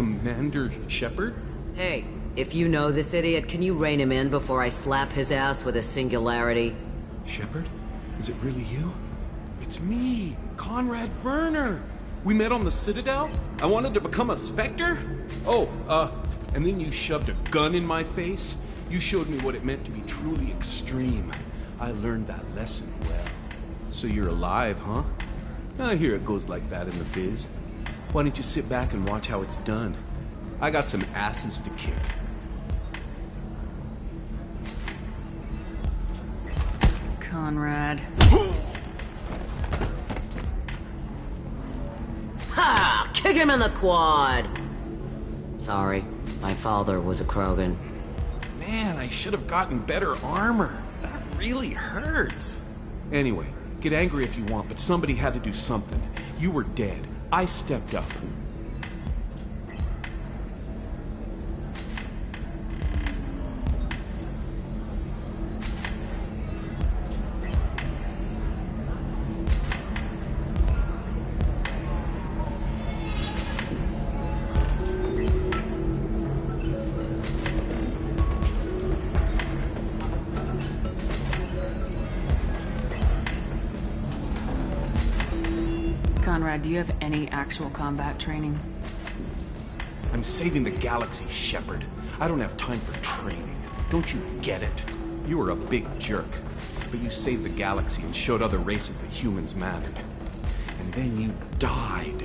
Commander Shepard? Hey, if you know this idiot, can you rein him in before I slap his ass with a singularity? Shepard? Is it really you? It's me, Conrad Werner. We met on the Citadel. I wanted to become a Spectre. Oh, and then you shoved a gun in my face. You showed me what it meant to be truly extreme. I learned that lesson well. So you're alive, huh? I hear it goes like that in the biz. Why don't you sit back and watch how it's done? I got some asses to kick. Conrad. Ha! Kick him in the quad! Sorry, my father was a Krogan. Man, I should have gotten better armor. That really hurts. Anyway, get angry if you want, but somebody had to do something. You were dead. I stepped up. Conrad, do you have any actual combat training? I'm saving the galaxy, Shepard. I don't have time for training. Don't you get it? You were a big jerk, but you saved the galaxy and showed other races that humans mattered. And then you died.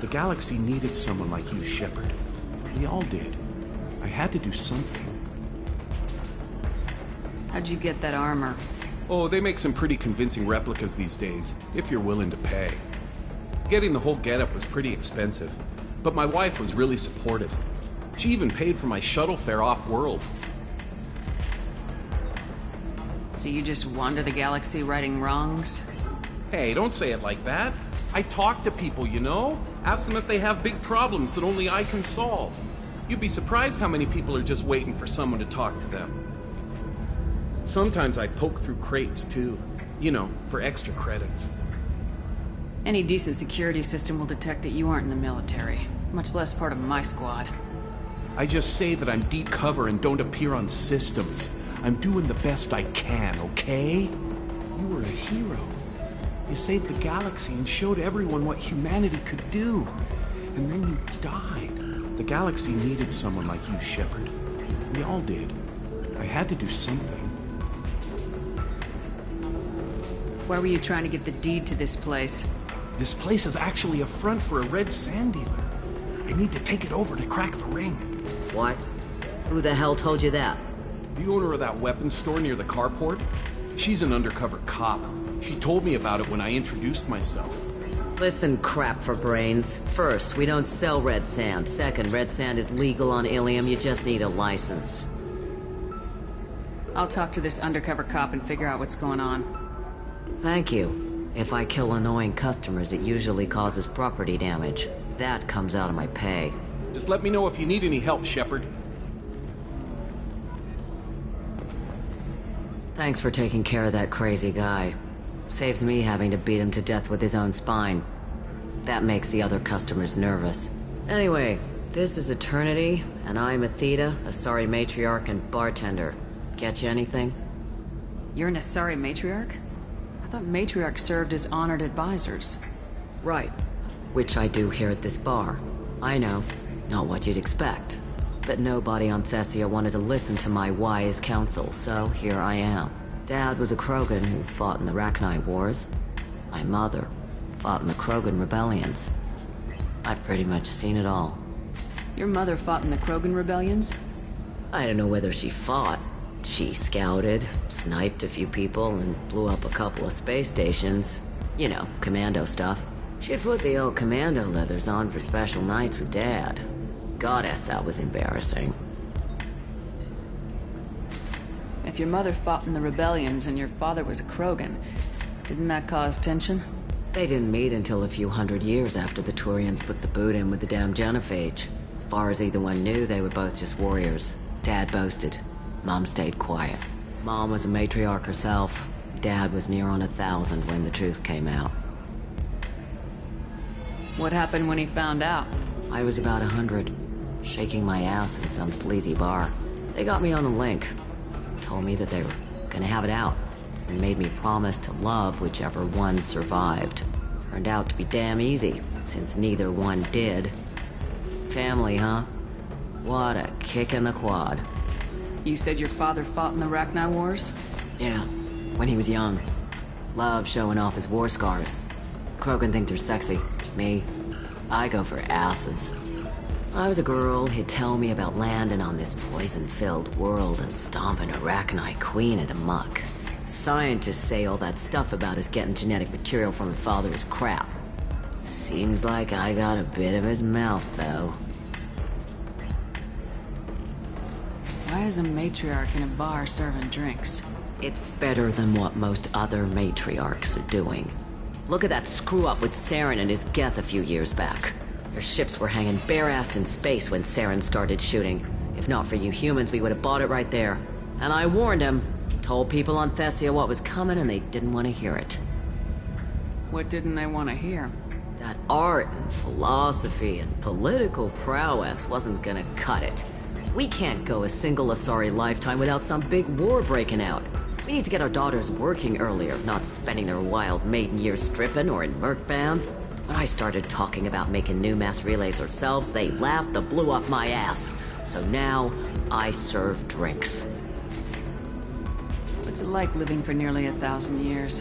The galaxy needed someone like you, Shepard. We all did. I had to do something. How'd you get that armor? Oh, they make some pretty convincing replicas these days, if you're willing to pay. Getting the whole getup was pretty expensive, but my wife was really supportive. She even paid for my shuttle fare off-world. So you just wander the galaxy righting wrongs? Hey, don't say it like that. I talk to people, you know? Ask them if they have big problems that only I can solve. You'd be surprised how many people are just waiting for someone to talk to them. Sometimes I poke through crates, too. You know, for extra credits. Any decent security system will detect that you aren't in the military, much less part of my squad. I just say that I'm deep cover and don't appear on systems. I'm doing the best I can, okay? You were a hero. You saved the galaxy and showed everyone what humanity could do. And then you died. The galaxy needed someone like you, Shepard. We all did. I had to do something. Why were you trying to get the deed to this place? This place is actually a front for a red sand dealer. I need to take it over to crack the ring. What? Who the hell told you that? The owner of that weapons store near the carport? She's an undercover cop. She told me about it when I introduced myself. Listen, crap for brains. First, we don't sell red sand. Second, red sand is legal on Ilium. You just need a license. I'll talk to this undercover cop and figure out what's going on. Thank you. If I kill annoying customers, it usually causes property damage. That comes out of my pay. Just let me know if you need any help, Shepard. Thanks for taking care of that crazy guy. Saves me having to beat him to death with his own spine. That makes the other customers nervous. Anyway, this is Eternity, and I'm Athena, a sorry matriarch and bartender. Get you anything? You're an Asari matriarch? I thought matriarchs served as honored advisors. Right. Which I do here at this bar. I know. Not what you'd expect. But nobody on Thessia wanted to listen to my wise counsel, so here I am. Dad was a Krogan who fought in the Rachni Wars. My mother fought in the Krogan rebellions. I've pretty much seen it all. Your mother fought in the Krogan rebellions? I don't know whether she fought. She scouted, sniped a few people, and blew up a couple of space stations. You know, commando stuff. She'd put the old commando leathers on for special nights with Dad. Goddess, that was embarrassing. If your mother fought in the rebellions and your father was a Krogan, didn't that cause tension? They didn't meet until a few hundred years after the Turians put the boot in with the damn Genophage. As far as either one knew, they were both just warriors. Dad boasted. Mom stayed quiet. Mom was a matriarch herself. Dad was near on 1,000 when the truth came out. What happened when he found out? I was about 100, shaking my ass in some sleazy bar. They got me on the link, told me that they were gonna have it out, and made me promise to love whichever one survived. Turned out to be damn easy, since neither one did. Family, huh? What a kick in the quad. You said your father fought in the Rachni Wars? Yeah, when he was young. Loved showing off his war scars. Krogan think they're sexy. Me, I go for asses. When I was a girl, he'd tell me about landing on this poison-filled world and stomping a Rachni queen into muck. Scientists say all that stuff about us getting genetic material from her father is crap. Seems like I got a bit of his mouth, though. Why is a matriarch in a bar serving drinks? It's better than what most other matriarchs are doing. Look at that screw-up with Saren and his Geth a few years back. Their ships were hanging bare-assed in space when Saren started shooting. If not for you humans, we would have bought it right there. And I warned him. Told people on Thessia what was coming, and they didn't want to hear it. What didn't they want to hear? That art and philosophy and political prowess wasn't gonna cut it. We can't go a single Asari lifetime without some big war breaking out. We need to get our daughters working earlier, not spending their wild maiden years stripping or in merc bands. When I started talking about making new mass relays ourselves, they laughed the blue off my ass. So now, I serve drinks. What's it like living for nearly 1,000 years?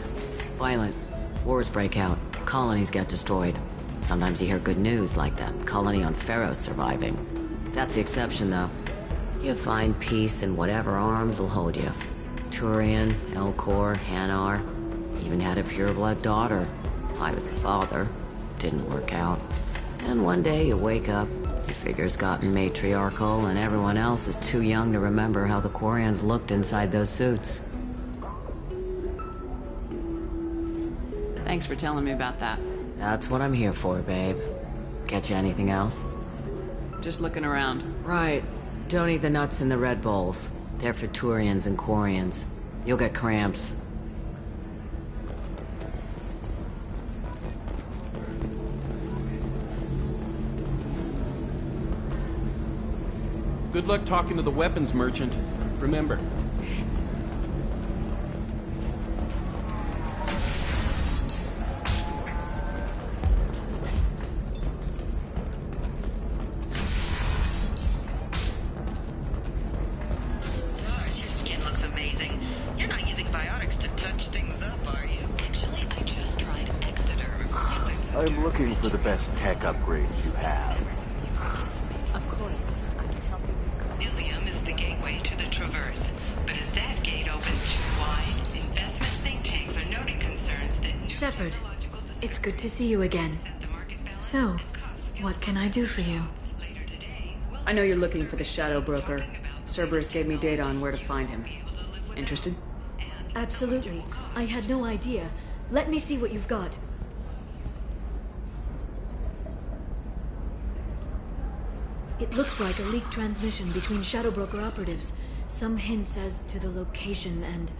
Violent. Wars break out. Colonies get destroyed. Sometimes you hear good news, like that colony on Pharaoh surviving. That's the exception, though. You find peace in whatever arms will hold you. Turian, Elcor, Hanar. Even had a pureblood daughter. I was the father. Didn't work out. And one day you wake up, your figure's gotten matriarchal, and everyone else is too young to remember how the Quarians looked inside those suits. Thanks for telling me about that. That's what I'm here for, babe. Get you anything else? Just looking around. Right. Don't eat the nuts in the Red Bowls. They're for Turians and Quarians. You'll get cramps. Good luck talking to the weapons merchant. Remember. I'm looking for the best tech upgrades you have. Of course. I can help you. Ilium is the gateway to the Traverse, but is that gate open too wide? Investment think tanks are noting concerns that new Shepard, technological it's good to see you again. set the market balance So, and costs what can I do for you? later today. I know you're looking for the Shadow Broker. Cerberus gave me data on where to find him. Interested? Absolutely. I had no idea. Let me see what you've got. It looks like a leaked transmission between Shadow Broker operatives. Some hints as to the location and...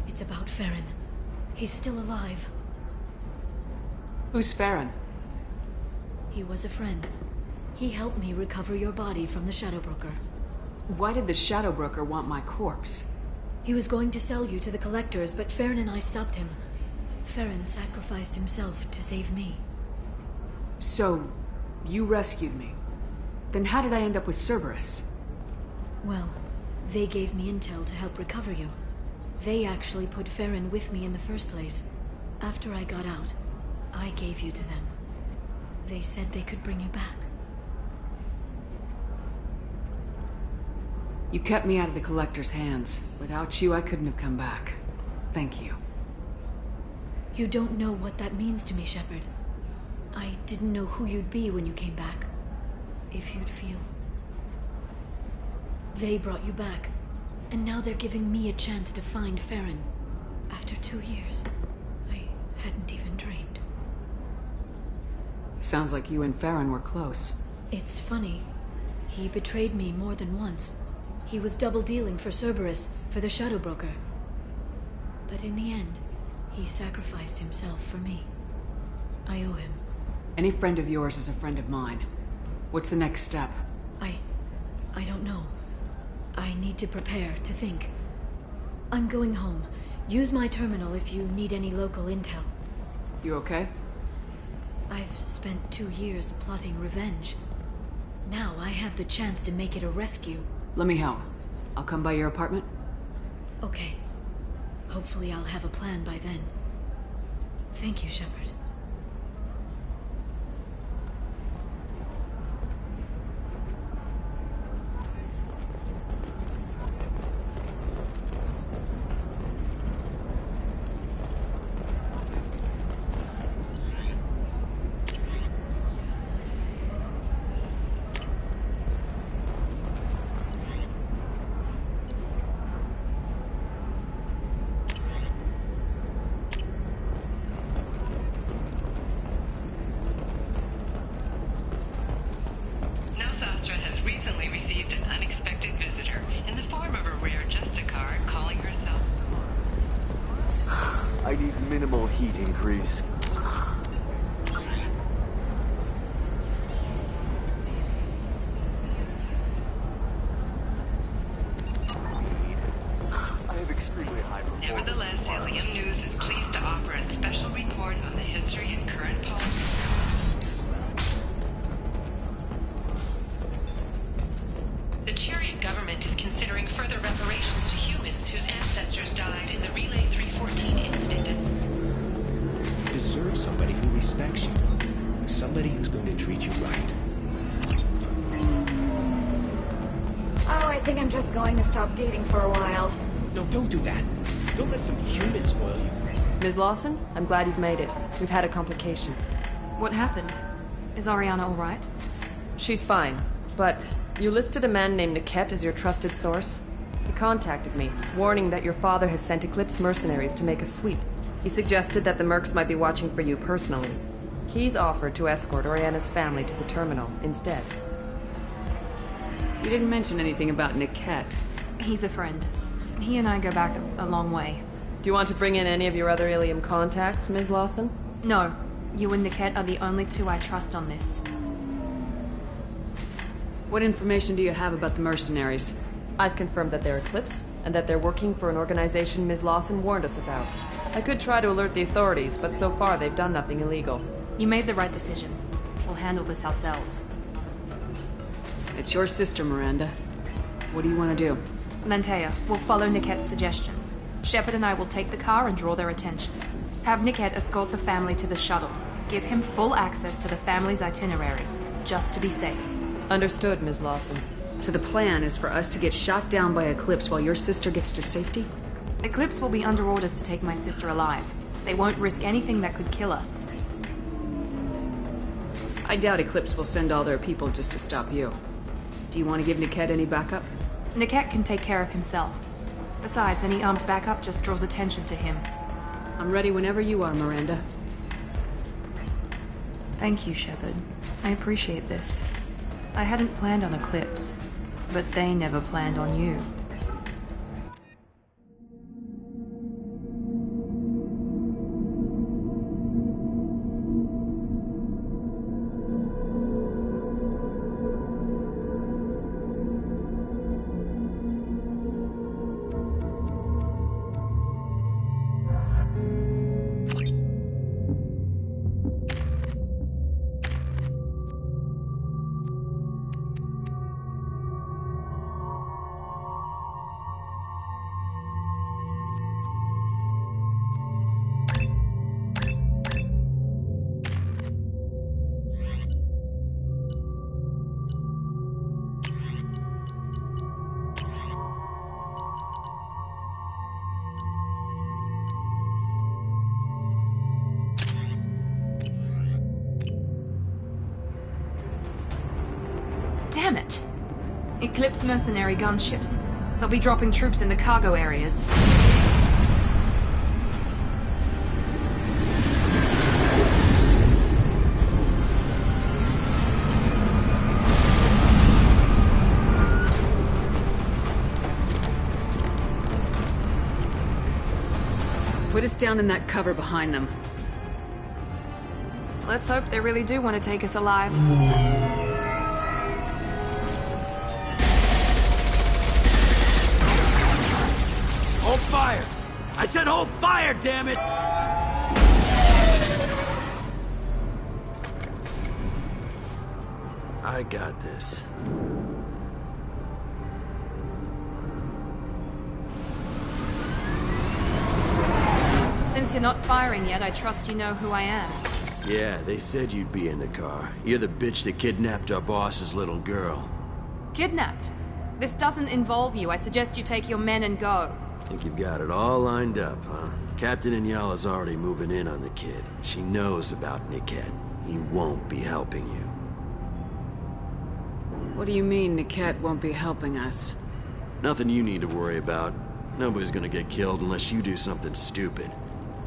It's about Farron. He's still alive. Who's Farron? He was a friend. He helped me recover your body from the Shadow Broker. Why did the Shadow Broker want my corpse? He was going to sell you to the Collectors, but Farron and I stopped him. Farron sacrificed himself to save me. So, you rescued me. Then how did I end up with Cerberus? Well, they gave me intel to help recover you. They actually put Farron with me in the first place. After I got out, I gave you to them. They said they could bring you back. You kept me out of the Collector's hands. Without you, I couldn't have come back. Thank you. You don't know what that means to me, Shepard. I didn't know who you'd be when you came back. If you'd feel. They brought you back, and now they're giving me a chance to find Farron. After 2 years, I hadn't even dreamed. Sounds like you and Farron were close. It's funny. He betrayed me more than once. He was double-dealing for Cerberus, for the Shadow Broker. But in the end, he sacrificed himself for me. I owe him. Any friend of yours is a friend of mine. What's the next step? I don't know. I need to prepare, to think. I'm going home. Use my terminal if you need any local intel. You okay? I've spent 2 years plotting revenge. Now I have the chance to make it a rescue. Let me help. I'll come by your apartment. Okay. Hopefully I'll have a plan by then. Thank you, Shepard. I need minimal heat increase. I have extremely high performance. Nevertheless, Ilium News is pleased to offer a special report on the history and current politics. The Chariot government is considering further reparations to humans whose ancestors died in the Relay 314 incident. You deserve somebody who respects you. Somebody who's going to treat you right. Oh, I think I'm just going to stop dating for a while. No, don't do that. Don't let some human spoil you. Ms. Lawson, I'm glad you've made it. We've had a complication. What happened? Is Ariana all right? She's fine, but you listed a man named Niket as your trusted source. He contacted me, warning that your father has sent Eclipse mercenaries to make a sweep. He suggested that the Mercs might be watching for you personally. He's offered to escort Oriana's family to the terminal instead. You didn't mention anything about Niket. He's a friend. He and I go back a long way. Do you want to bring in any of your other Ilium contacts, Ms. Lawson? No. You and Niket are the only two I trust on this. What information do you have about the mercenaries? I've confirmed that they're Eclipse, and that they're working for an organization Ms. Lawson warned us about. I could try to alert the authorities, but so far they've done nothing illegal. You made the right decision. We'll handle this ourselves. It's your sister, Miranda. What do you want to do? Lantea, we'll follow Niket's suggestion. Shepard and I will take the car and draw their attention. Have Niket escort the family to the shuttle. Give him full access to the family's itinerary, just to be safe. Understood, Ms. Lawson. So the plan is for us to get shot down by Eclipse while your sister gets to safety? Eclipse will be under orders to take my sister alive. They won't risk anything that could kill us. I doubt Eclipse will send all their people just to stop you. Do you want to give Niket any backup? Niket can take care of himself. Besides, any armed backup just draws attention to him. I'm ready whenever you are, Miranda. Thank you, Shepard. I appreciate this. I hadn't planned on Eclipse, but they never planned on you. Damn it! Eclipse mercenary gunships. They'll be dropping troops in the cargo areas. Put us down in that cover behind them. Let's hope they really do want to take us alive. Hold fire! I said hold fire, damn it! I got this. Since you're not firing yet, I trust you know who I am. Yeah, they said you'd be in the car. You're the bitch that kidnapped our boss's little girl. Kidnapped? This doesn't involve you. I suggest you take your men and go. Think you've got it all lined up, huh? Captain Inyala's already moving in on the kid. She knows about Niket. He won't be helping you. What do you mean Niket won't be helping us? Nothing you need to worry about. Nobody's gonna get killed unless you do something stupid.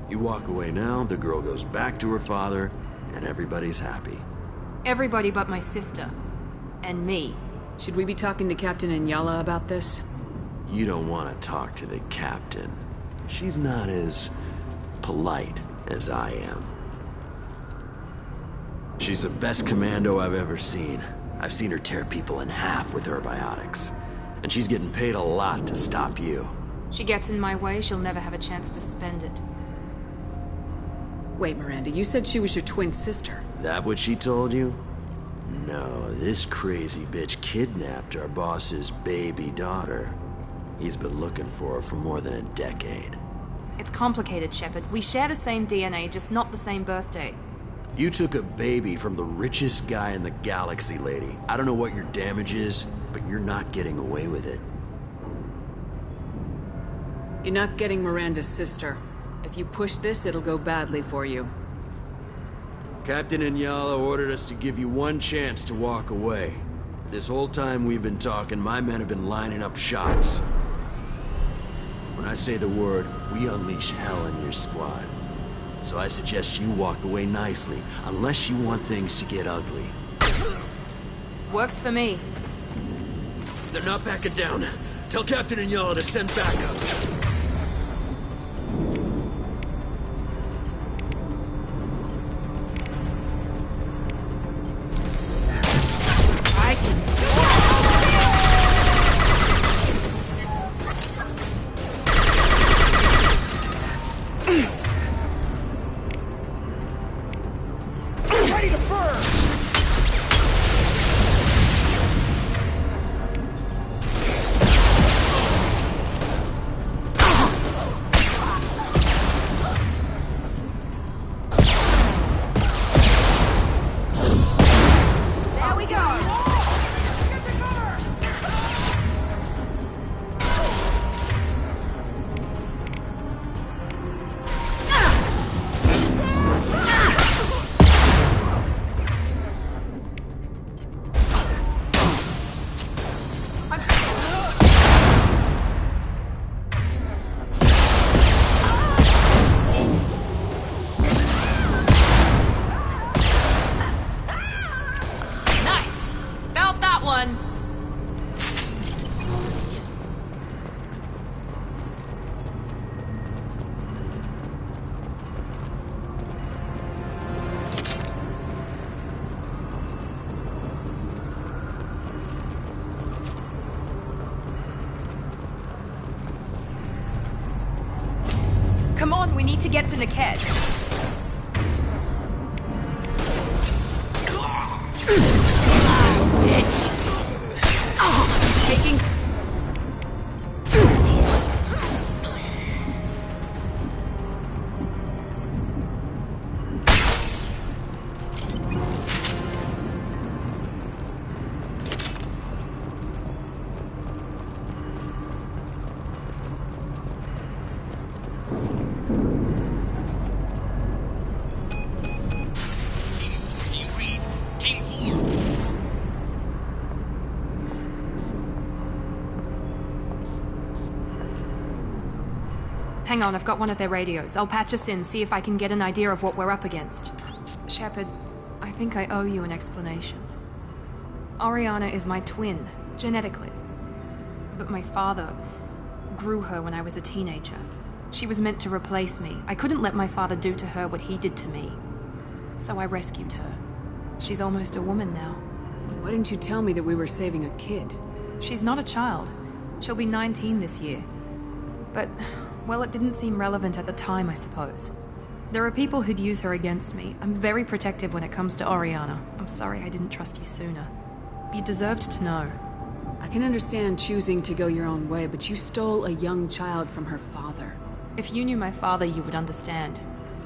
You walk away now, the girl goes back to her father, and everybody's happy. Everybody but my sister. And me. Should we be talking to Captain Inyala about this? You don't want to talk to the captain. She's not as polite as I am. She's the best commando I've ever seen. I've seen her tear people in half with her biotics. And she's getting paid a lot to stop you. She gets in my way, she'll never have a chance to spend it. Wait, Miranda, you said she was your twin sister. That what she told you? No, this crazy bitch kidnapped our boss's baby daughter. He's been looking for her for more than a decade. It's complicated, Shepard. We share the same DNA, just not the same birthday. You took a baby from the richest guy in the galaxy, lady. I don't know what your damage is, but you're not getting away with it. You're not getting Miranda's sister. If you push this, it'll go badly for you. Captain Inyala ordered us to give you one chance to walk away. This whole time we've been talking, my men have been lining up shots. When I say the word, we unleash hell in your squad. So I suggest you walk away nicely, unless you want things to get ugly. Works for me. They're not backing down. Tell Captain Inyala to send backup. Come on, we need to get to Niket. Taking... Hang on, I've got one of their radios. I'll patch us in, see if I can get an idea of what we're up against. Shepard, I think I owe you an explanation. Oriana is my twin, genetically. But my father grew her when I was a teenager. She was meant to replace me. I couldn't let my father do to her what he did to me. so I rescued her. She's almost a woman now. Why didn't you tell me that we were saving a kid? She's not a child. She'll be 19 this year. But, well, it didn't seem relevant at the time, I suppose. There are people who'd use her against me. I'm very protective when it comes to Oriana. I'm sorry I didn't trust you sooner. You deserved to know. I can understand choosing to go your own way, but you stole a young child from her father. If you knew my father, you would understand.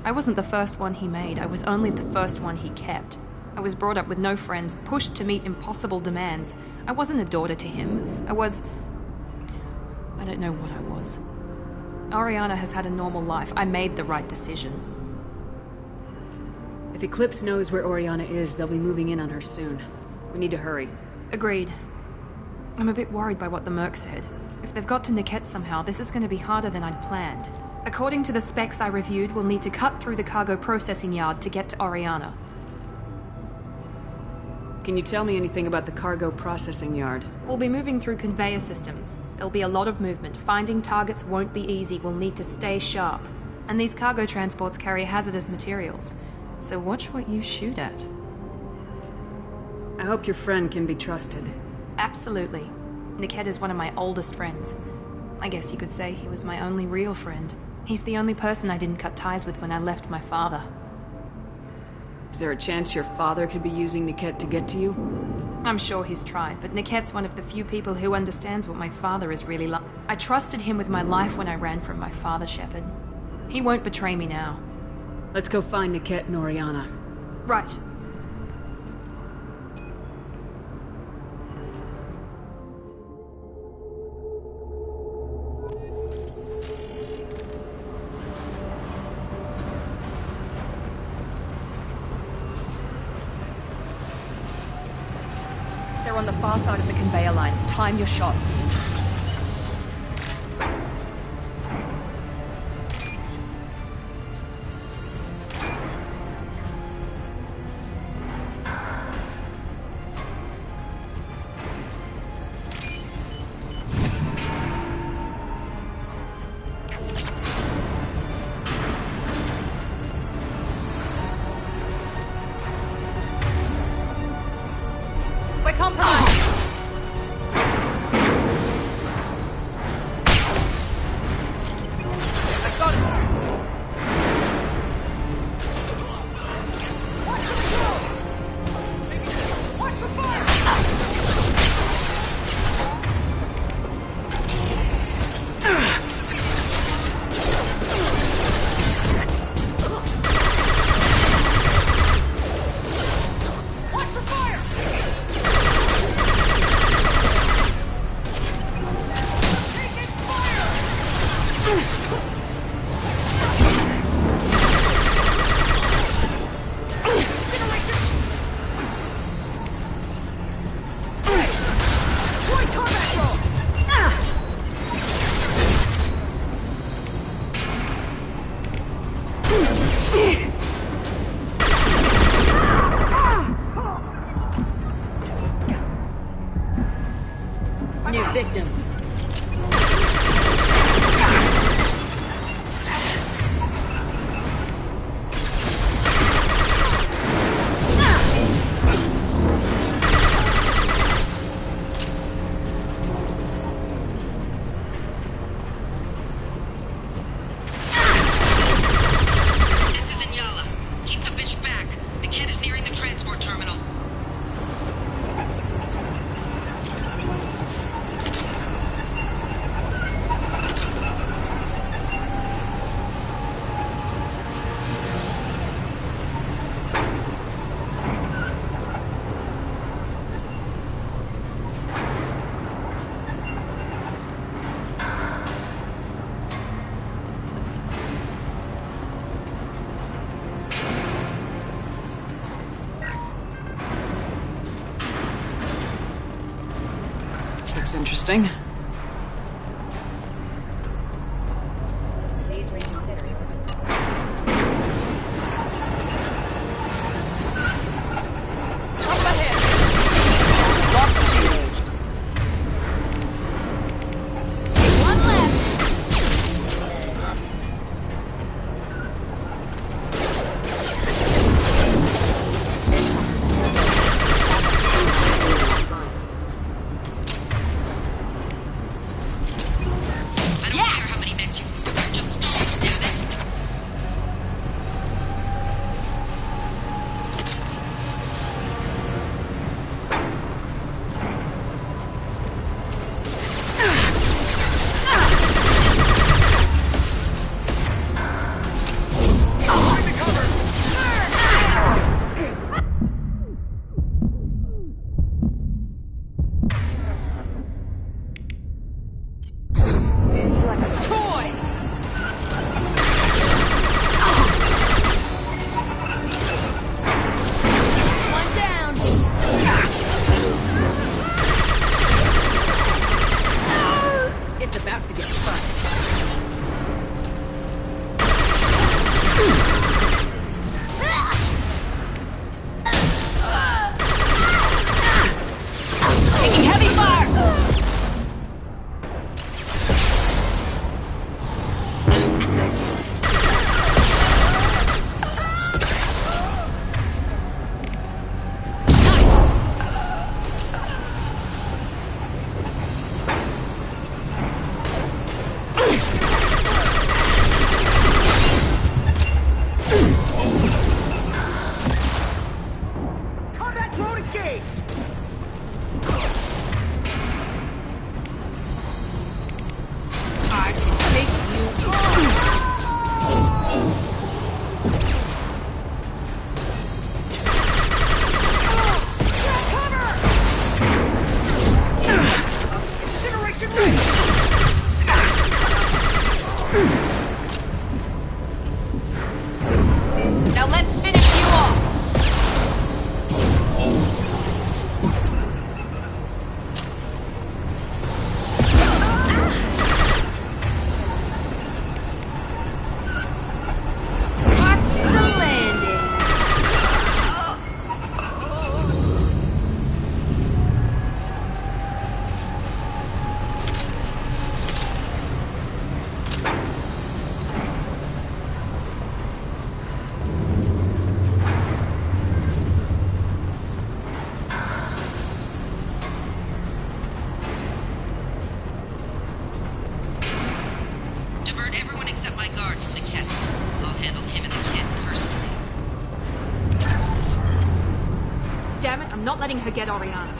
I wasn't the first one he made. I was only the first one he kept. I was brought up with no friends, pushed to meet impossible demands. I wasn't a daughter to him. I don't know what I was. Oriana has had a normal life. I made the right decision. If Eclipse knows where Oriana is, they'll be moving in on her soon. We need to hurry. Agreed. I'm a bit worried by what the Merc said. If they've got to Niket somehow, this is going to be harder than I'd planned. According to the specs I reviewed, we'll need to cut through the cargo processing yard to get to Oriana. Can you tell me anything about the cargo processing yard? We'll be moving through conveyor systems. There'll be a lot of movement. Finding targets won't be easy. We'll need to stay sharp. And these cargo transports carry hazardous materials. So watch what you shoot at. I hope your friend can be trusted. Absolutely. Niket is one of my oldest friends. I guess you could say he was my only real friend. He's the only person I didn't cut ties with when I left my father. Is there a chance your father could be using Niket to get to you? I'm sure he's tried, but Niket's one of the few people who understands what my father is really like. I trusted him with my life when I ran from my father, Shepard. He won't betray me now. Let's go find Niket and Oriana. Right. They're on the far side of the conveyor line. Time your shots. Victims. Looks interesting. Please reconsider. Up ahead! Lock engaged. One left. Drone engaged! I can take you on! Now let's finish you off! Watch the landing! Divert everyone except my guard from the cat. I'll handle him and the kid personally. Damn it, I'm not letting her get Oriana.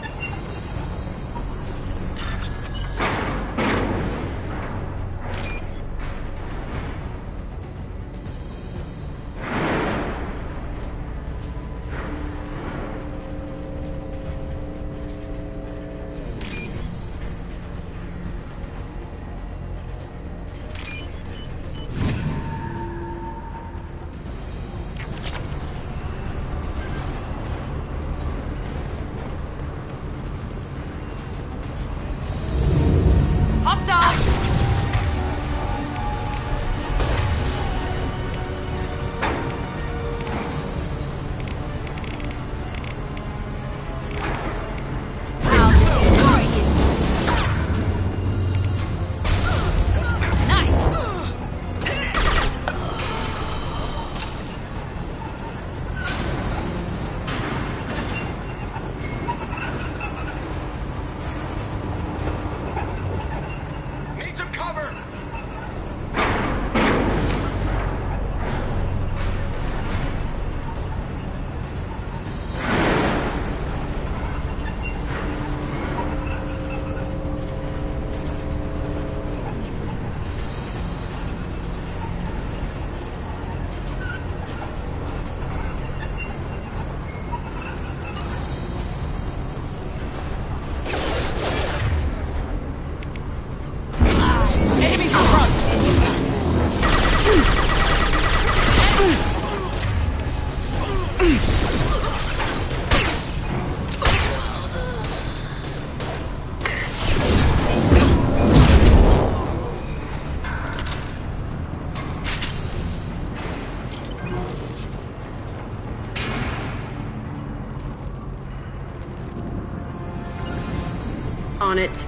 On it.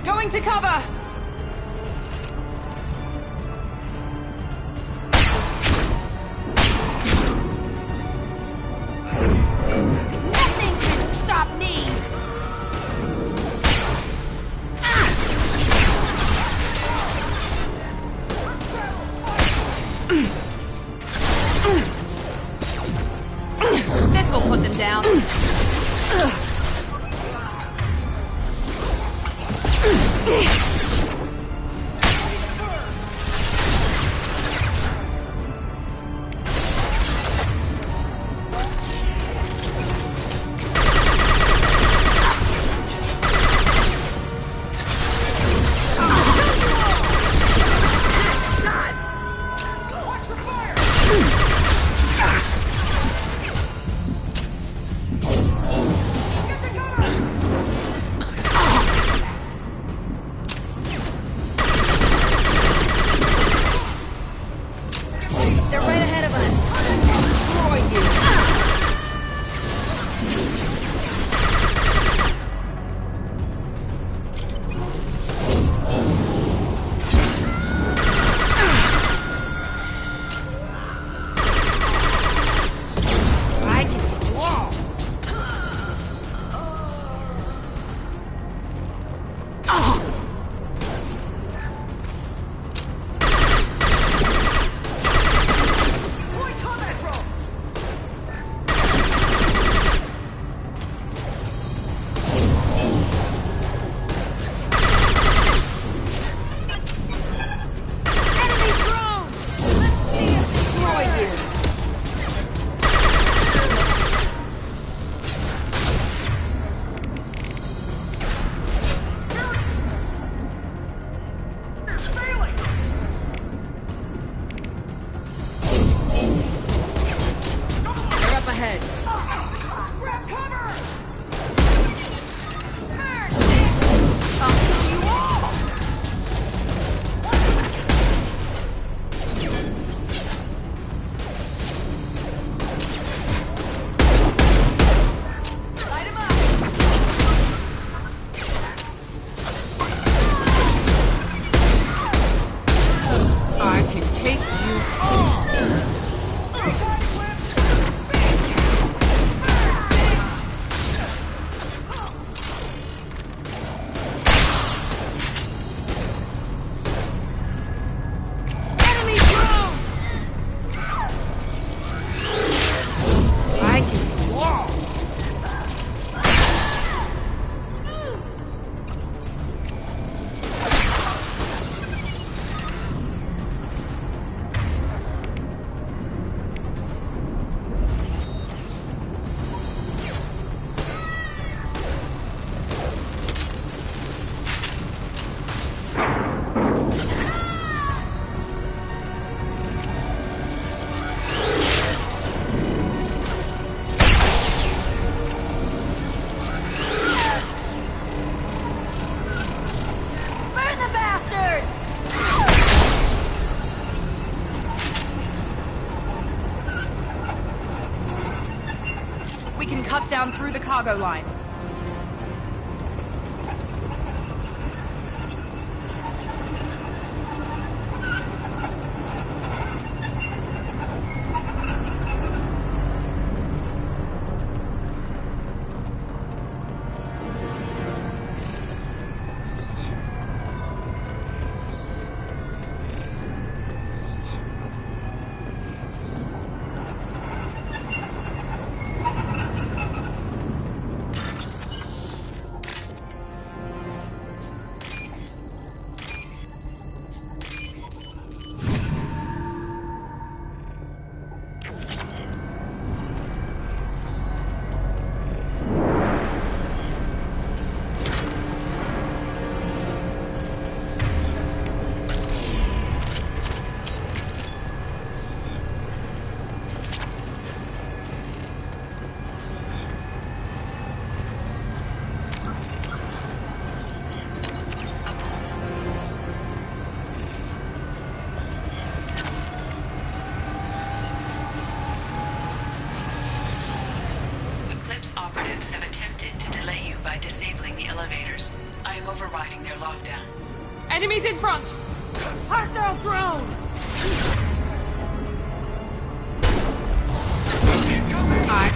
Going to cover! Nothing can stop me! This will put them down. through the cargo line. Operatives have attempted to delay you by disabling the elevators. I am overriding their lockdown. Enemies in front! Hostile drone! I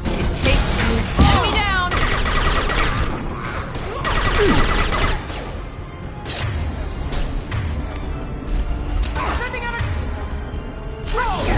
can take you. Enemy down! Sending out a drone!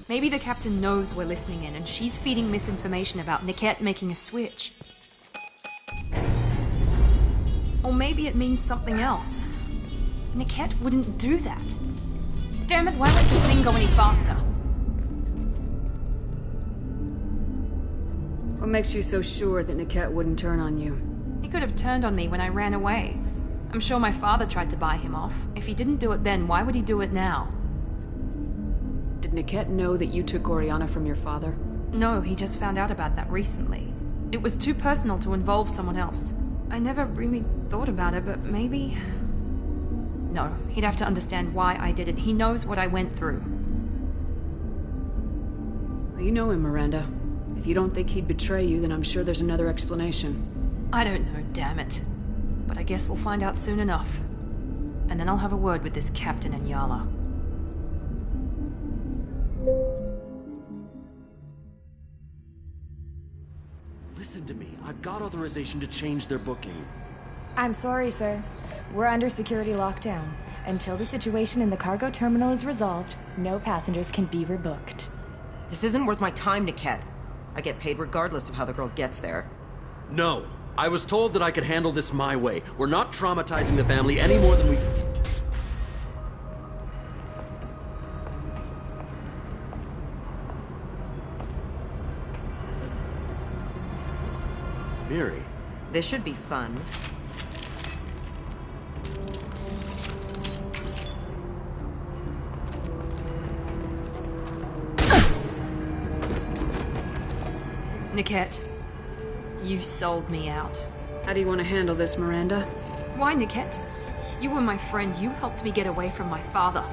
Maybe the captain knows we're listening in, and she's feeding misinformation about Niket making a switch. Or maybe it means something else. Niket wouldn't do that. Damn it, why won't this thing go any faster? What makes you so sure that Niket wouldn't turn on you? He could have turned on me when I ran away. I'm sure my father tried to buy him off. If he didn't do it then, why would he do it now? Did Niket know that you took Oriana from your father? No, he just found out about that recently. It was too personal to involve someone else. I never really thought about it, but maybe... No, he'd have to understand why I did it. He knows what I went through. Well, you know him, Miranda. If you don't think he'd betray you, then I'm sure there's another explanation. I don't know, damn it. But I guess we'll find out soon enough. And then I'll have a word with this captain and Yala. Listen to me. I've got authorization to change their booking. I'm sorry, sir. We're under security lockdown. Until the situation in the cargo terminal is resolved, no passengers can be rebooked. This isn't worth my time, Niket. I get paid regardless of how the girl gets there. No. I was told that I could handle this my way. We're not traumatizing the family any more than we... Miri. This should be fun. Niket, you sold me out. How do you want to handle this, Miranda? Why, Niket? You were my friend. You helped me get away from my father.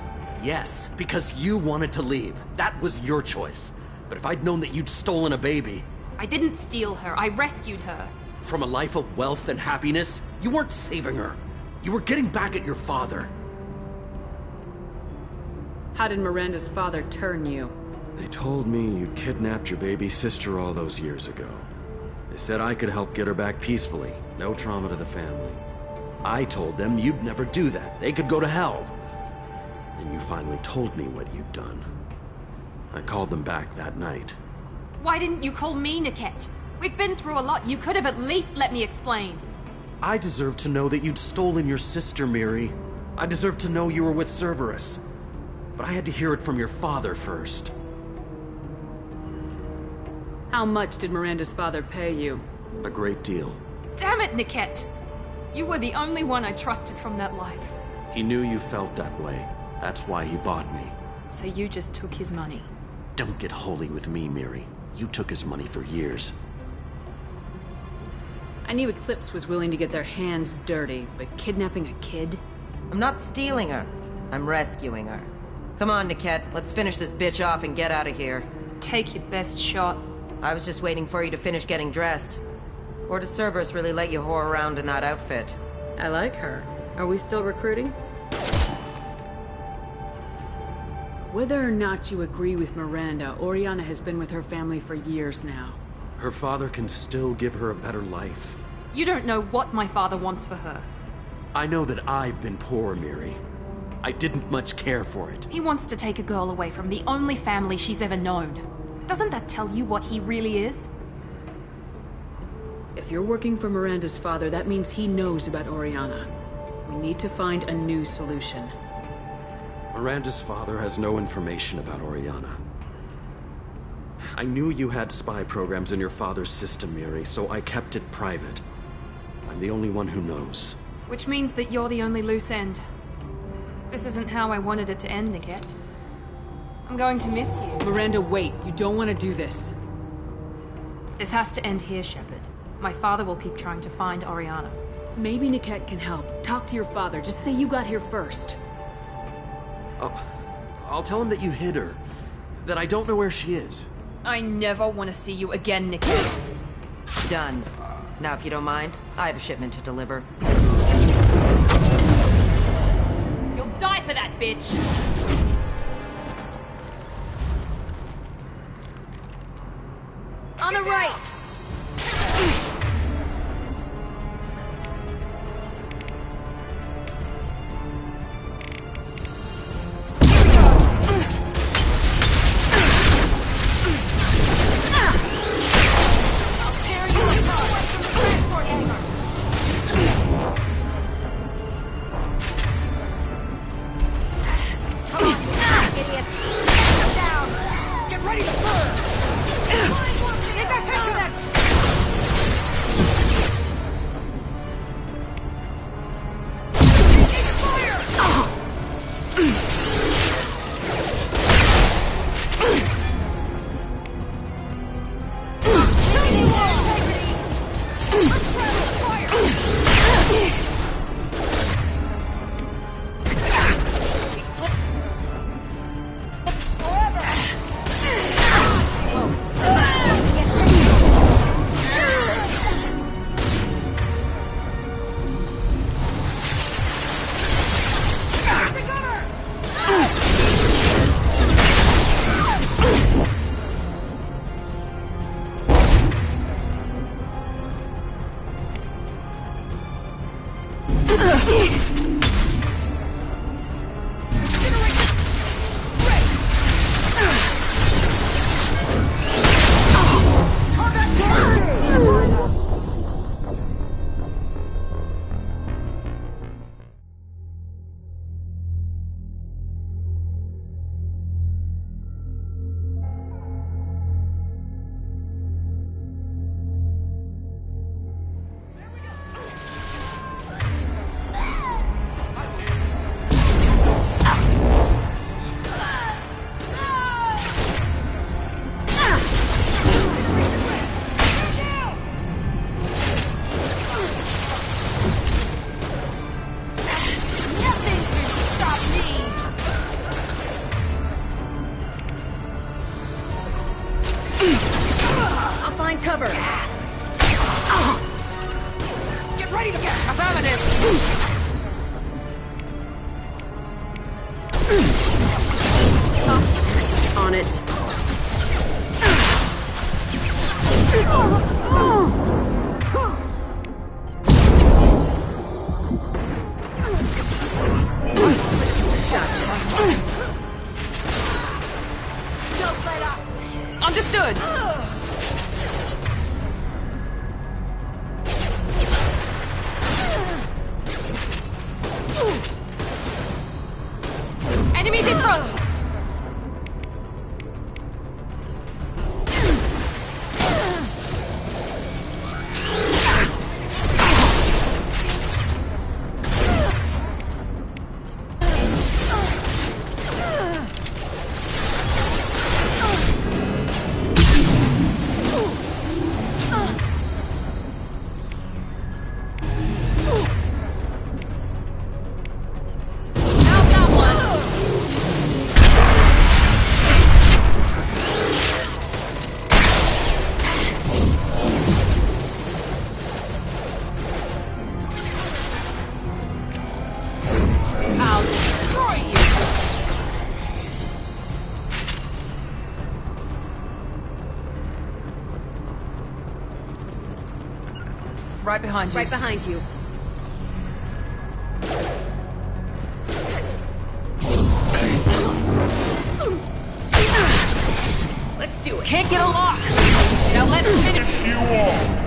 Yes, because you wanted to leave. That was your choice. But if I'd known that you'd stolen a baby... I didn't steal her. I rescued her. From a life of wealth and happiness, you weren't saving her. You were getting back at your father. How did Miranda's father turn you? They told me you kidnapped your baby sister all those years ago. They said I could help get her back peacefully. No trauma to the family. I told them you'd never do that. They could go to hell. Then you finally told me what you'd done. I called them back that night. Why didn't you call me, Niket? We've been through a lot. You could have at least let me explain. I deserve to know that you'd stolen your sister, Miri. I deserve to know you were with Cerberus. But I had to hear it from your father first. How much did Miranda's father pay you? A great deal. Damn it, Niket! You were the only one I trusted from that life. He knew you felt that way. That's why he bought me. So you just took his money? Don't get holy with me, Miri. You took his money for years. I knew Eclipse was willing to get their hands dirty, but kidnapping a kid? I'm not stealing her. I'm rescuing her. Come on, Niket. Let's finish this bitch off and get out of here. Take your best shot. I was just waiting for you to finish getting dressed. Or does Cerberus really let you whore around in that outfit? I like her. Are we still recruiting? Whether or not you agree with Miranda, Oriana has been with her family for years now. Her father can still give her a better life. You don't know what my father wants for her. I know that I've been poor, Miri. I didn't much care for it. He wants to take a girl away from the only family she's ever known. Doesn't that tell you what he really is? If you're working for Miranda's father, that means he knows about Oriana. We need to find a new solution. Miranda's father has no information about Oriana. I knew you had spy programs in your father's system, Miri, so I kept it private. I'm the only one who knows. Which means that you're the only loose end. This isn't how I wanted it to end, Niket. I'm going to miss you. Miranda, wait. You don't want to do this. This has to end here, Shepard. My father will keep trying to find Oriana. Maybe Niket can help. Talk to your father. Just say you got here first. I'll tell him that you hid her. That I don't know where she is. I never want to see you again, Niket. Done. Now, if you don't mind, I have a shipment to deliver. You'll die for that, bitch! On the right! Right behind you. Right behind you. Let's do it. Can't get a lock! Now let's finish you all.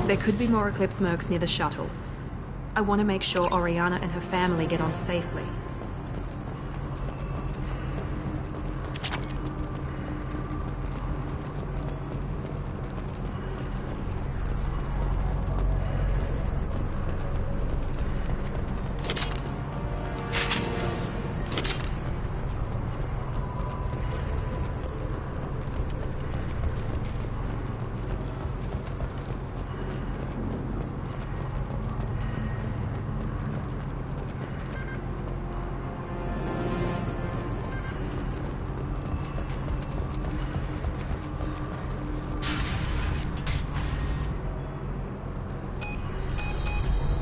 There could be more Eclipse mercs near the shuttle. I want to make sure Oriana and her family get on safely.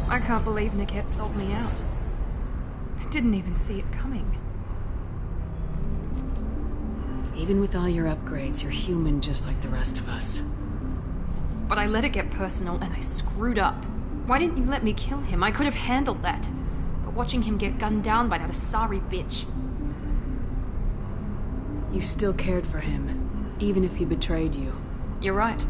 I can't believe Niket sold me out. I didn't even see it coming. Even with all your upgrades, you're human just like the rest of us. But I let it get personal and I screwed up. Why didn't you let me kill him? I could have handled that. But watching him get gunned down by that Asari bitch. You still cared for him, even if he betrayed you. You're right.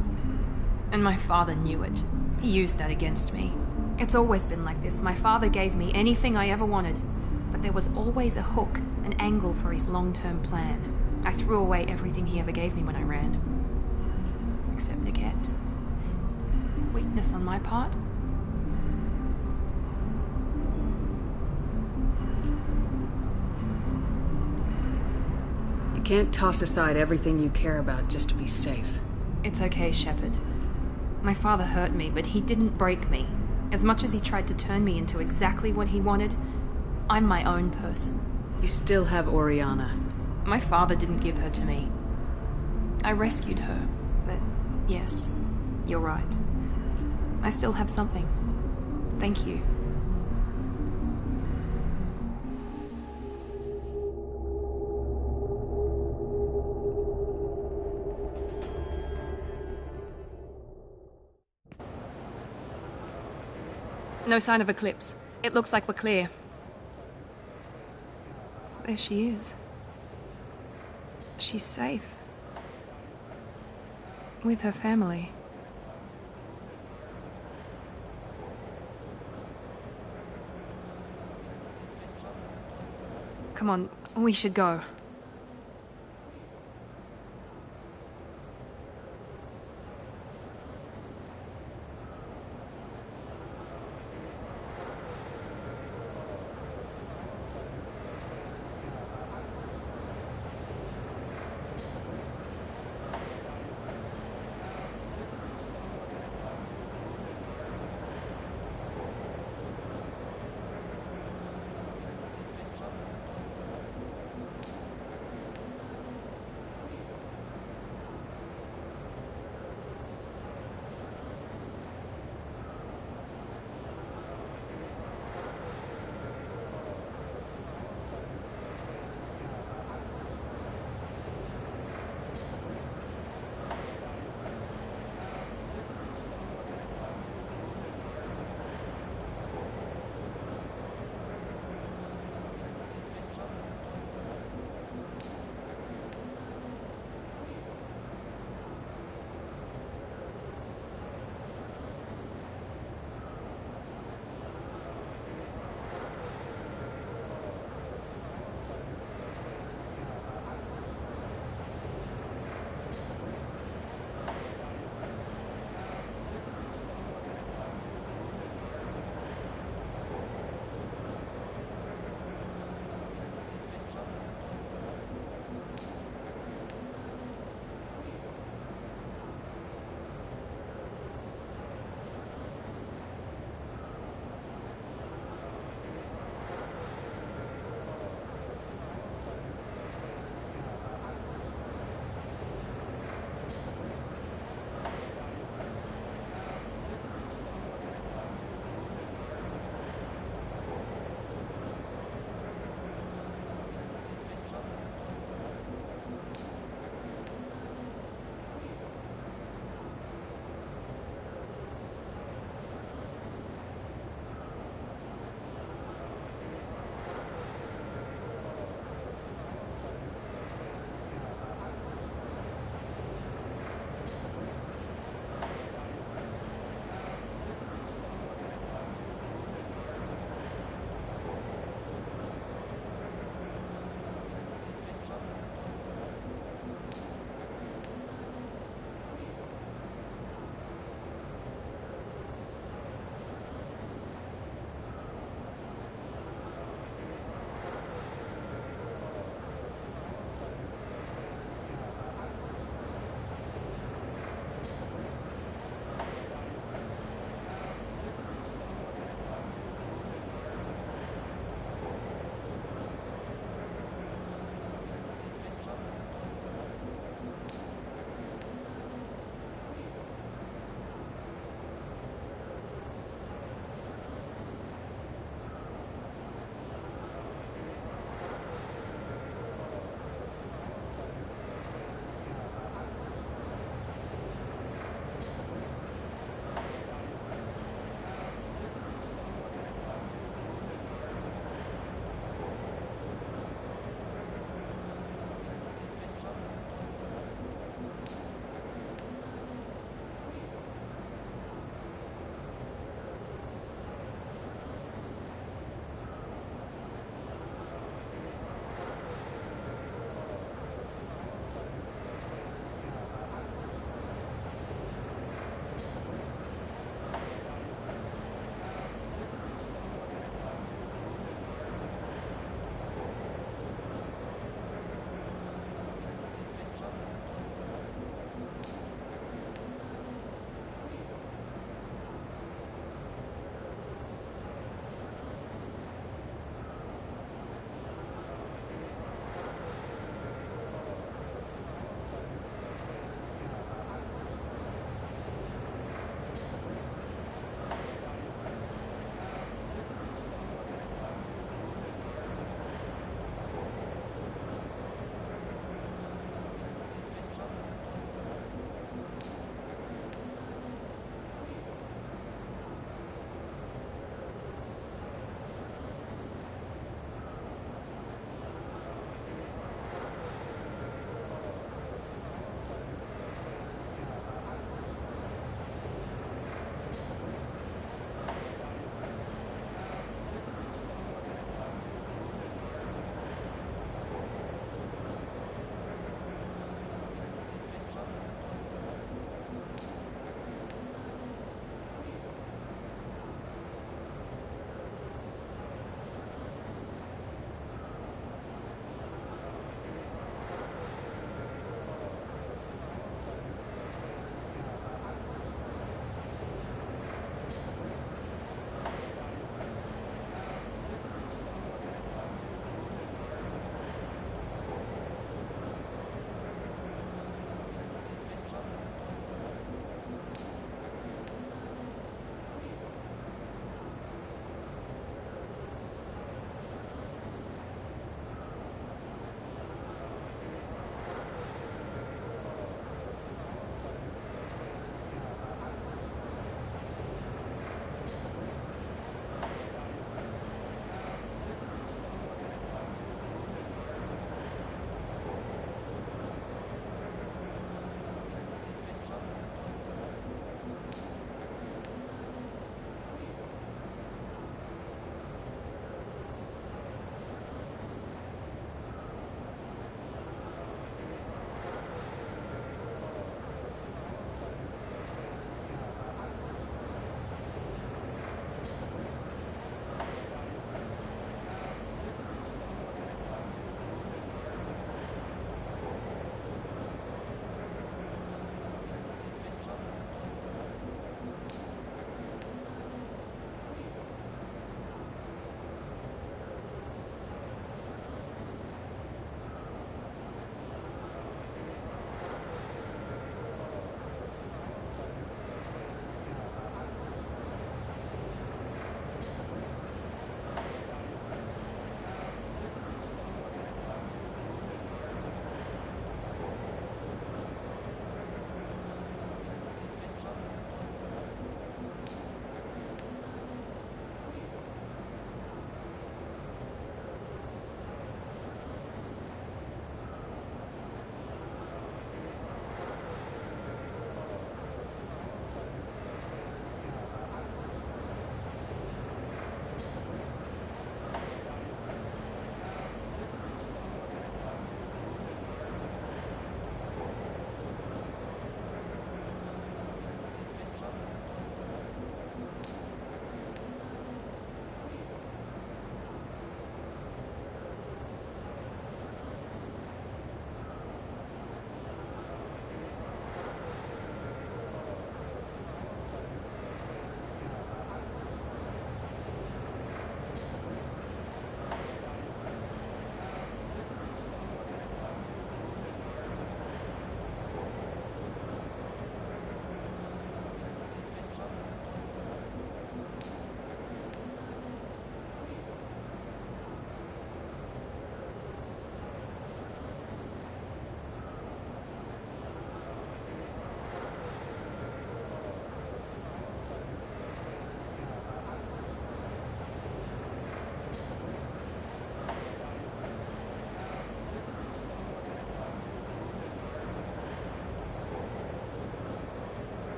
And my father knew it. He used that against me. It's always been like this. My father gave me anything I ever wanted. But there was always a hook, an angle for his long-term plan. I threw away everything he ever gave me when I ran. Except Niket. Weakness on my part? You can't toss aside everything you care about just to be safe. It's okay, Shepard. My father hurt me, but he didn't break me. As much as he tried to turn me into exactly what he wanted, I'm my own person. You still have Oriana. My father didn't give her to me. I rescued her, but yes, you're right. I still have something. Thank you. No sign of Eclipse. It looks like we're clear. There she is. She's safe. With her family. Come on, we should go.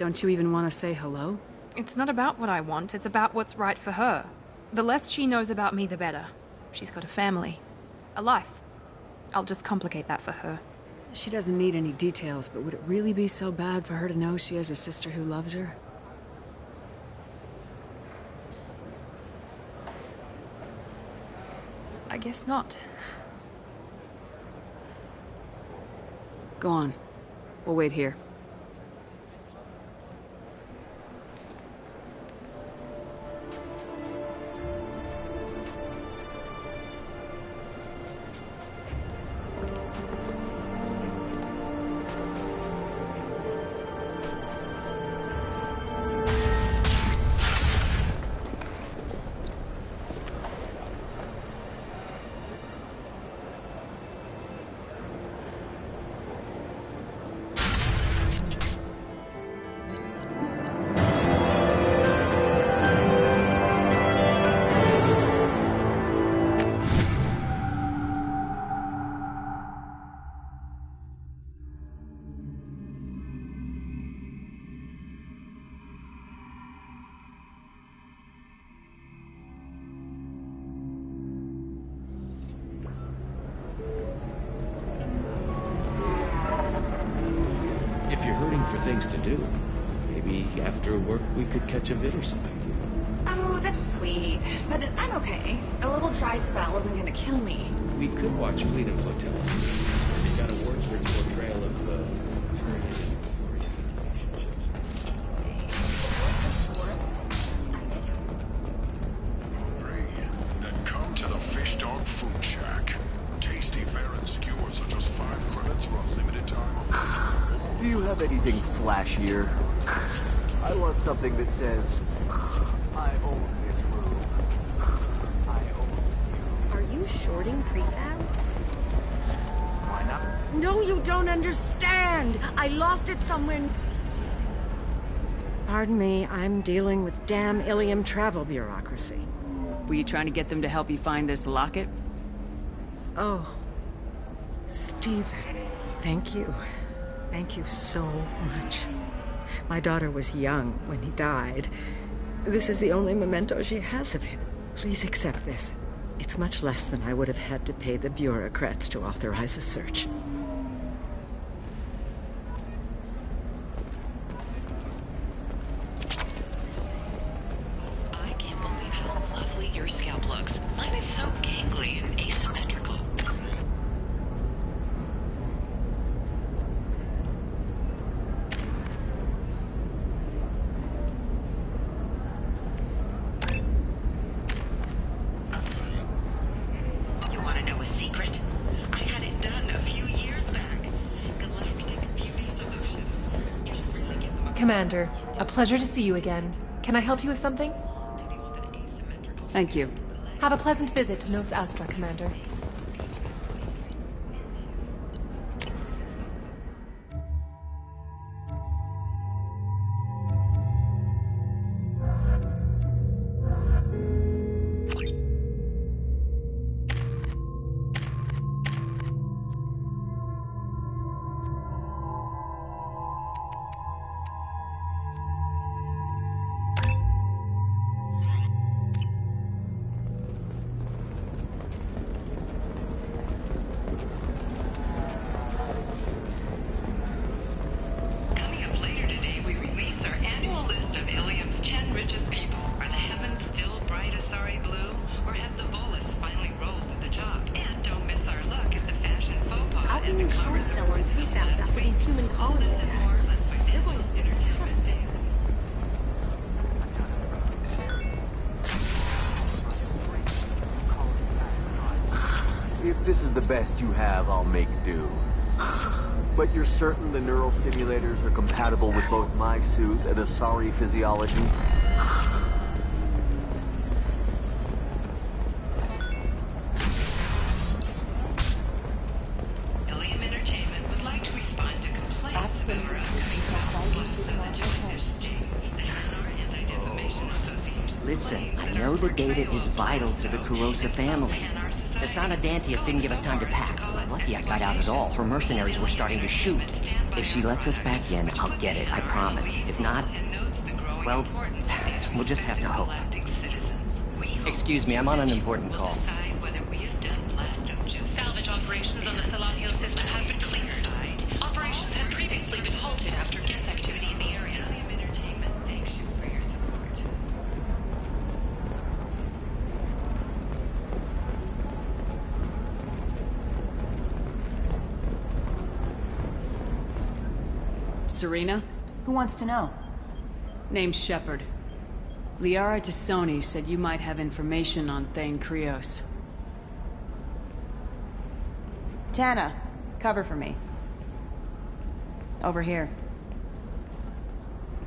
Don't you even want to say hello? It's not about what I want, it's about what's right for her. The less she knows about me, the better. She's got a family. A life. I'll just complicate that for her. She doesn't need any details, but would it really be so bad for her to know she has a sister who loves her? I guess not. Go on. We'll wait here. For things to do. Maybe after work we could catch a vid or something. Oh, that's sweet. But I'm okay. A little dry spell isn't gonna kill me. We could watch Fleet and Flotilla. They got a words-rich portrayal of the Then come to the Fish Dog Food Shack. Tasty fare and skewers are just 5 credits for a limited time. Do you have anything flashier? I want something that says, I own this room. I own you. Are you shorting prefabs? Why not? No, you don't understand. I lost it somewhere. Pardon me, I'm dealing with damn Ilium travel bureaucracy. Were you trying to get them to help you find this locket? Oh, Stephen, thank you. Thank you so much. My daughter was young when he died. This is the only memento she has of him. Please accept this. It's much less than I would have had to pay the bureaucrats to authorize a search. I can't believe how lovely your scalp looks. Mine is so gangly and asymmetrical. Commander, a pleasure to see you again. Can I help you with something? Thank you. Have a pleasant visit to Nos Astra, Commander. If this is the best you have, I'll make do. But you're certain the neural stimulators are compatible with both my suit and Asari physiology? Ilium Entertainment would like to respond to complaints about our upcoming plus of the jellyfish stings. The Hanar Anti-Defamation Association. Listen, I know the data is vital to the Kurosa family, The Sana Dantius didn't give us time to pack. Lucky I got out at all. Her mercenaries were starting to shoot. If she lets us back in, I'll get it, I promise. If not, well, we'll just have to hope. Excuse me, I'm on an important call. Salvage operations on the Salahio system have been cleared. Operations had previously been halted after Geth activity in the area. Entertainment thanks you for your support. Serena? Who wants to know? Name's Shepard. Liara Tassoni said you might have information on Thane Krios. Tana, cover for me. Over here.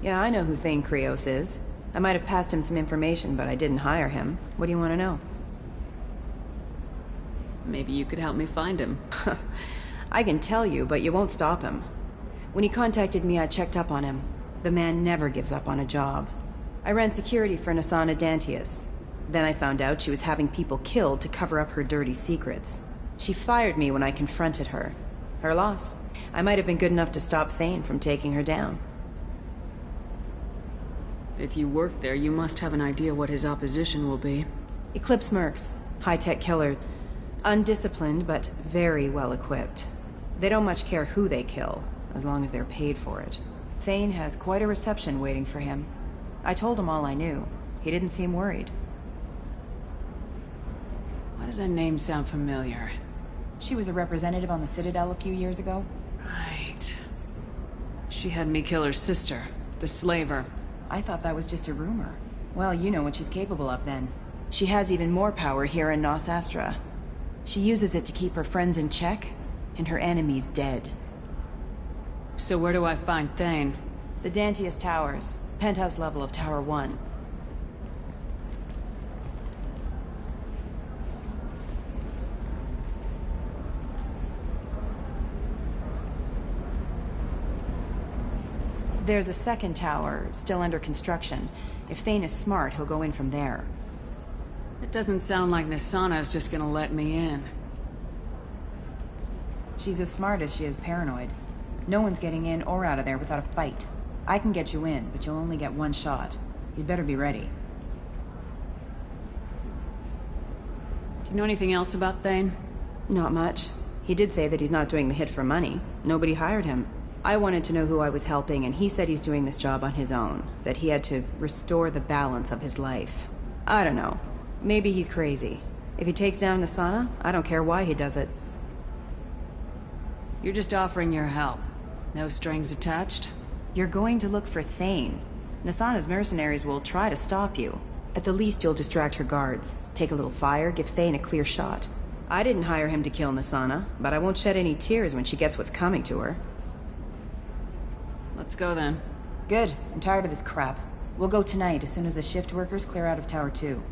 Yeah, I know who Thane Krios is. I might have passed him some information, but I didn't hire him. What do you want to know? Maybe you could help me find him. I can tell you, but you won't stop him. When he contacted me, I checked up on him. The man never gives up on a job. I ran security for Nasana Dantius. Then I found out she was having people killed to cover up her dirty secrets. She fired me when I confronted her. Her loss. I might have been good enough to stop Thane from taking her down. If you work there, you must have an idea what his opposition will be. Eclipse mercs. High-tech killer. Undisciplined, but very well-equipped. They don't much care who they kill, as long as they're paid for it. Thane has quite a reception waiting for him. I told him all I knew. He didn't seem worried. Why does that name sound familiar? She was a representative on the Citadel a few years ago. Right. She had me kill her sister, the slaver. I thought that was just a rumor. Well, you know what she's capable of then. She has even more power here in Nos Astra. She uses it to keep her friends in check, and her enemies dead. So where do I find Thane? The Dantius Towers. Penthouse level of Tower 1. There's a second tower, still under construction. If Thane is smart, he'll go in from there. It doesn't sound like Nasana's just gonna let me in. She's as smart as she is paranoid. No one's getting in or out of there without a fight. I can get you in, but you'll only get one shot. You'd better be ready. Do you know anything else about Thane? Not much. He did say that he's not doing the hit for money. Nobody hired him. I wanted to know who I was helping, and he said he's doing this job on his own. That he had to restore the balance of his life. I don't know. Maybe he's crazy. If he takes down Nasana, I don't care why he does it. You're just offering your help. No strings attached? You're going to look for Thane. Nasana's mercenaries will try to stop you. At the least, you'll distract her guards. Take a little fire, give Thane a clear shot. I didn't hire him to kill Nasana, but I won't shed any tears when she gets what's coming to her. Let's go then. Good. I'm tired of this crap. We'll go tonight as soon as the shift workers clear out of Tower 2.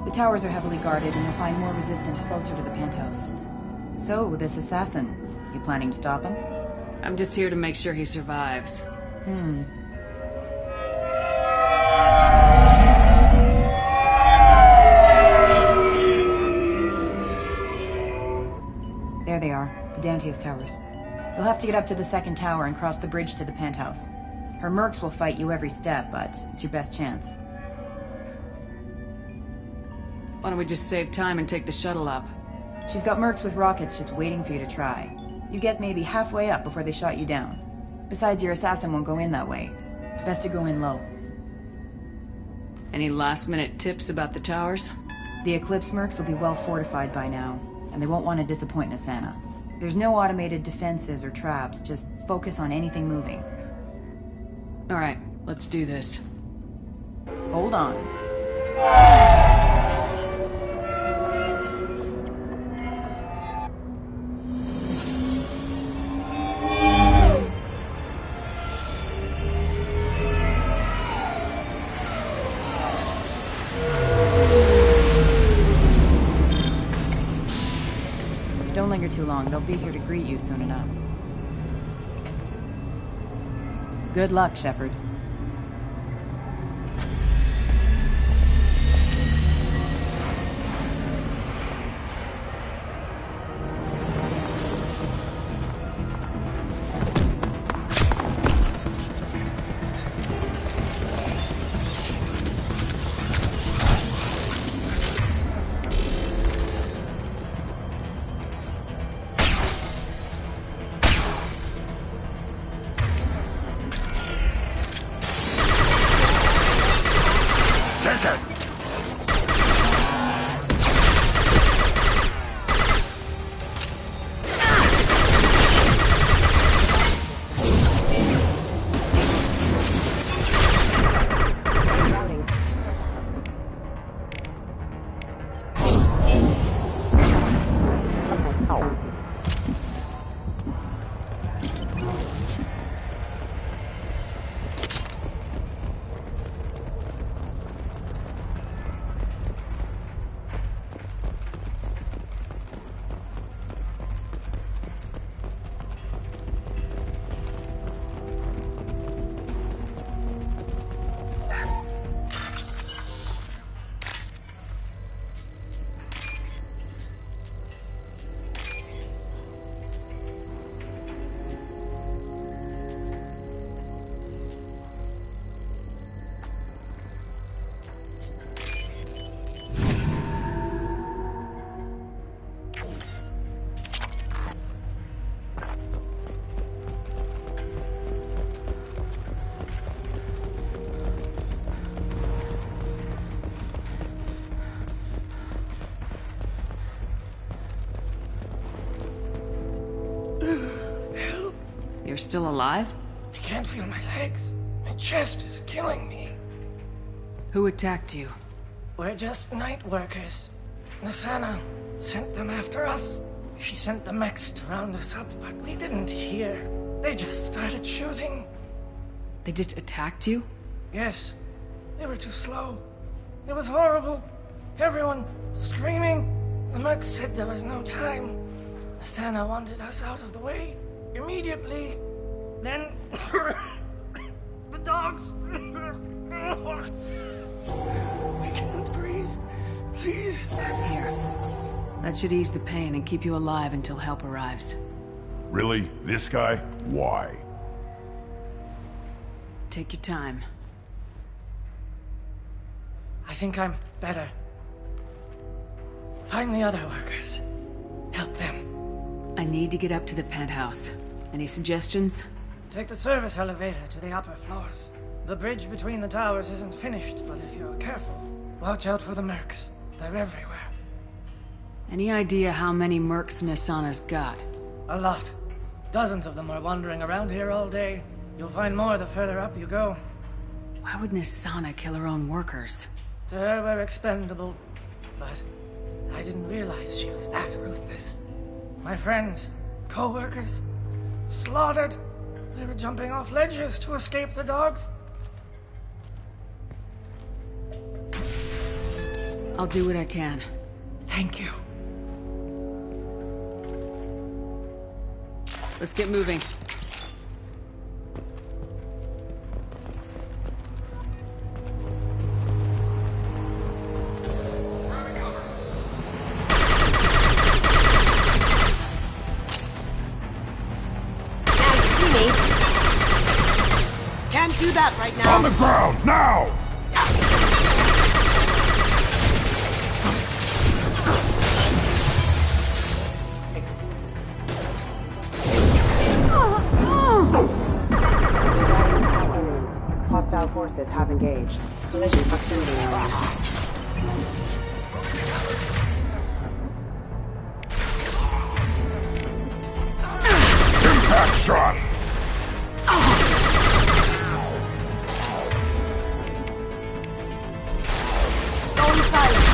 The towers are heavily guarded, and you'll find more resistance closer to the penthouse. So, this assassin, you planning to stop him? I'm just here to make sure he survives. There they are, the Dantius Towers. You'll have to get up to the second tower and cross the bridge to the penthouse. Her mercs will fight you every step, but it's your best chance. Why don't we just save time and take the shuttle up? She's got mercs with rockets just waiting for you to try. You get maybe halfway up before they shot you down. Besides, your assassin won't go in that way. Best to go in low. Any last-minute tips about the towers? The Eclipse mercs will be well fortified by now, and they won't want to disappoint Nassana. There's no automated defenses or traps, just focus on anything moving. Alright, let's do this. Hold on. Don't linger too long. They'll be here to greet you soon enough. Good luck, Shepard. You're still alive? I can't feel my legs. My chest is killing me. Who attacked you? We're just night workers. Nassana sent them after us. She sent the mechs to round us up, but we didn't hear. They just started shooting. They just attacked you? Yes. They were too slow. It was horrible. Everyone screaming. The mechs said there was no time. Nassana wanted us out of the way. Immediately. Then... the dogs... I can't breathe. Please. Here. That should ease the pain and keep you alive until help arrives. Really? This guy? Why? Take your time. I think I'm better. Find the other workers. Help them. I need to get up to the penthouse. Any suggestions? Take the service elevator to the upper floors. The bridge between the towers isn't finished, but if you're careful, watch out for the mercs. They're everywhere. Any idea how many mercs Nassana's got? A lot. Dozens of them are wandering around here all day. You'll find more the further up you go. Why would Nassana kill her own workers? To her, we're expendable. But I didn't realize she was that ruthless. My friends, co-workers, slaughtered. They were jumping off ledges to escape the dogs. I'll do what I can. Thank you. Let's get moving. Can't out right now. On the ground, now! Hostile forces have engaged. Collision proximity area. Impact shot! Going silent.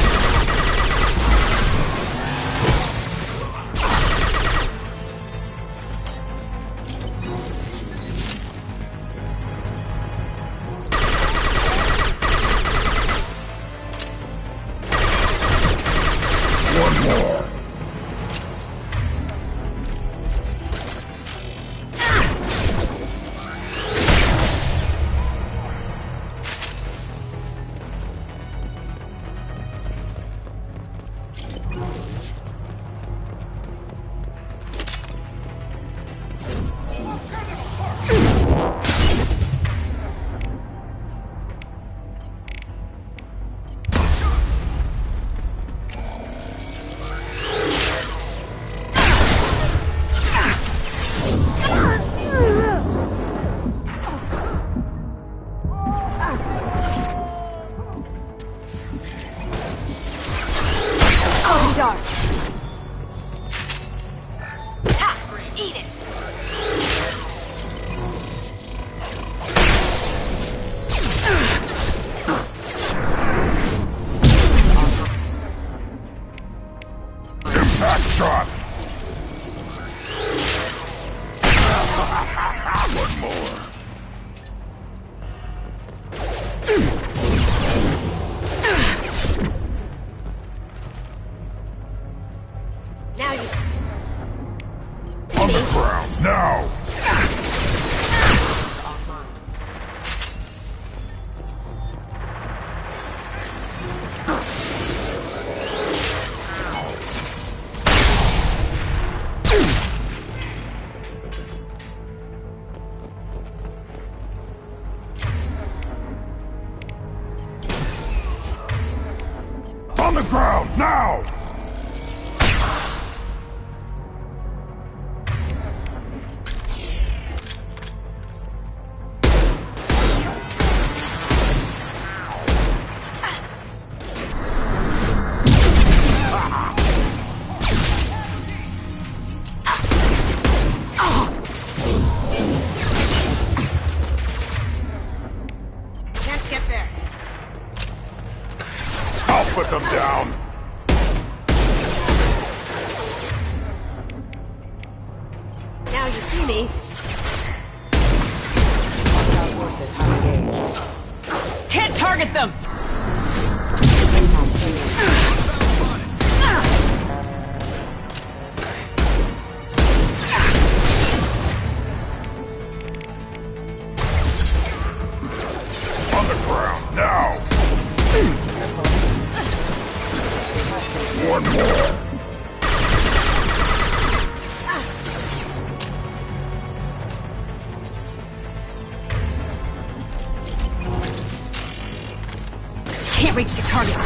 One more. Dark. Eat it. Impact shot! One more. Now you. On the ground, now! On the ground, now! Can't get there. I'll put them down! Now you see me. Hostile forces have engaged. Can't target them! On the ground, now! One more! Can't reach the target.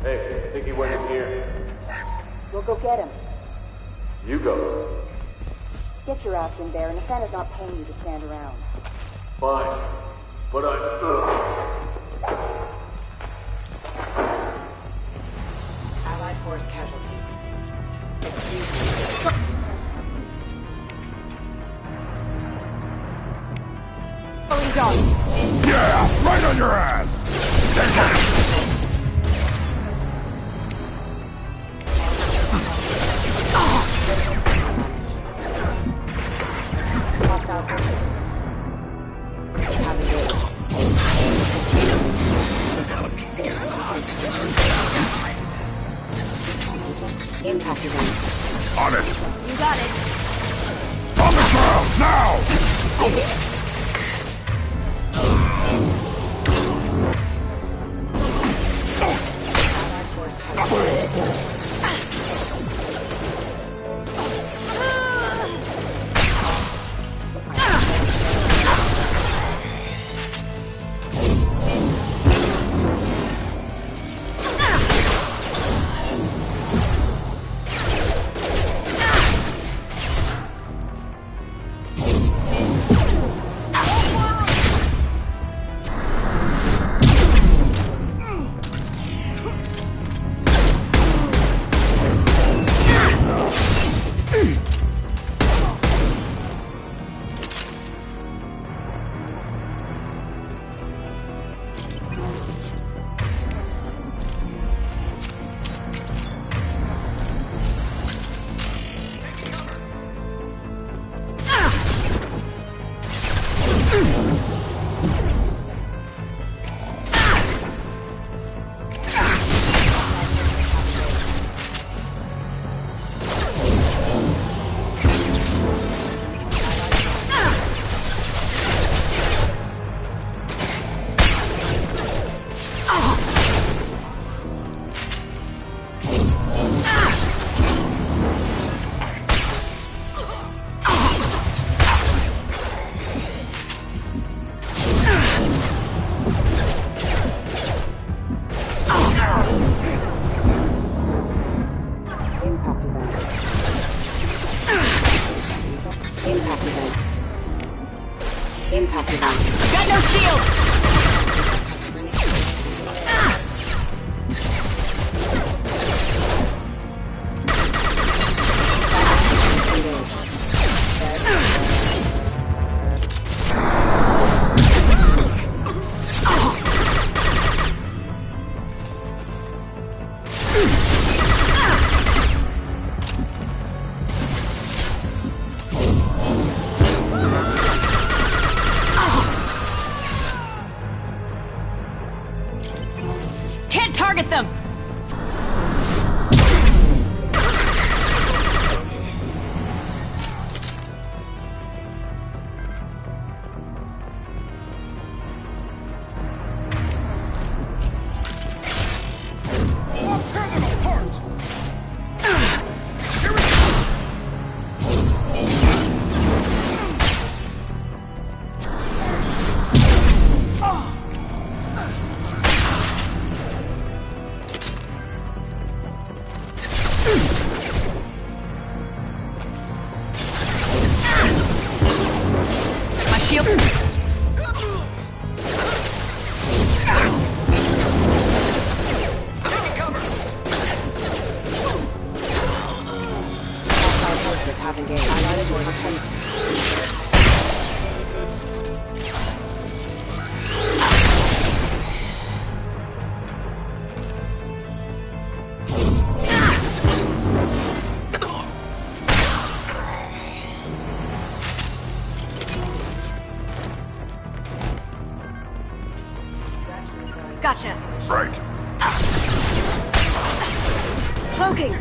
Hey, I think he went in here. We'll go get him. You go. Get your ass in there, and Nathana's not paying you to stand around. Fine. But Force casualty. Excuse me. Yeah, right on your ass! Take it! Impact event. On it! You got it. On the ground, now! Impact event. Got no shield! Target them! Gotcha. Right. Cloaking.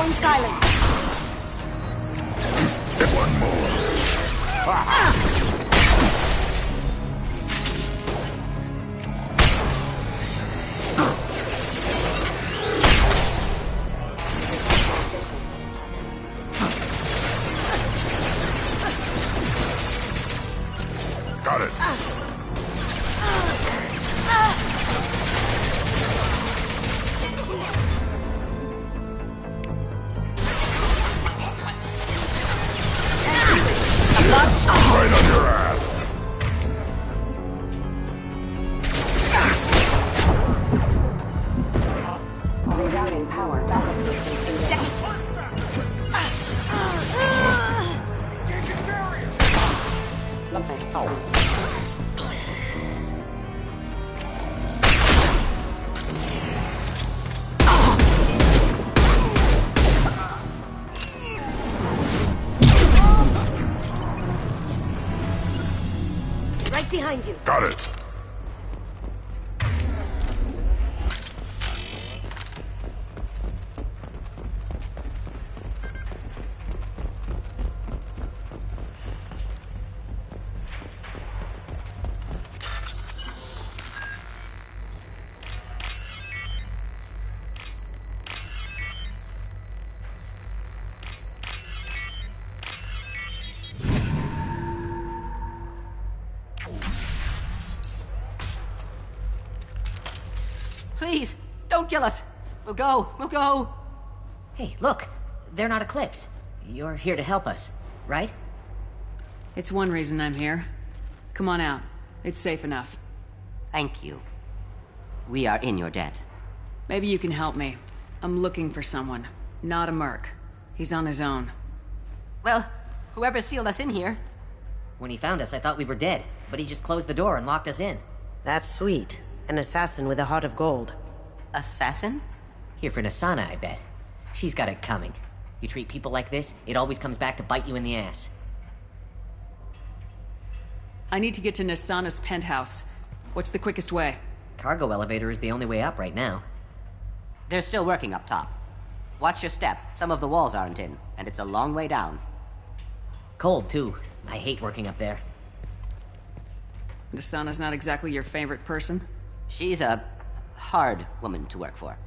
Throwing silence. One more. Got it. Right on your ass. Rerouting power. Right behind you. Got it. Please, don't kill us. We'll go. Hey, look. They're not Eclipse. You're here to help us, right? It's one reason I'm here. Come on out. It's safe enough. Thank you. We are in your debt. Maybe you can help me. I'm looking for someone. Not a merc. He's on his own. Well, whoever sealed us in here. When he found us, I thought we were dead, but he just closed the door and locked us in. That's sweet. An assassin with a heart of gold. Assassin? Here for Nasana, I bet. She's got it coming. You treat people like this, it always comes back to bite you in the ass. I need to get to Nasana's penthouse. What's the quickest way? Cargo elevator is the only way up right now. They're still working up top. Watch your step. Some of the walls aren't in, and it's a long way down. Cold, too. I hate working up there. Nasana's not exactly your favorite person? She's a hard woman to work for.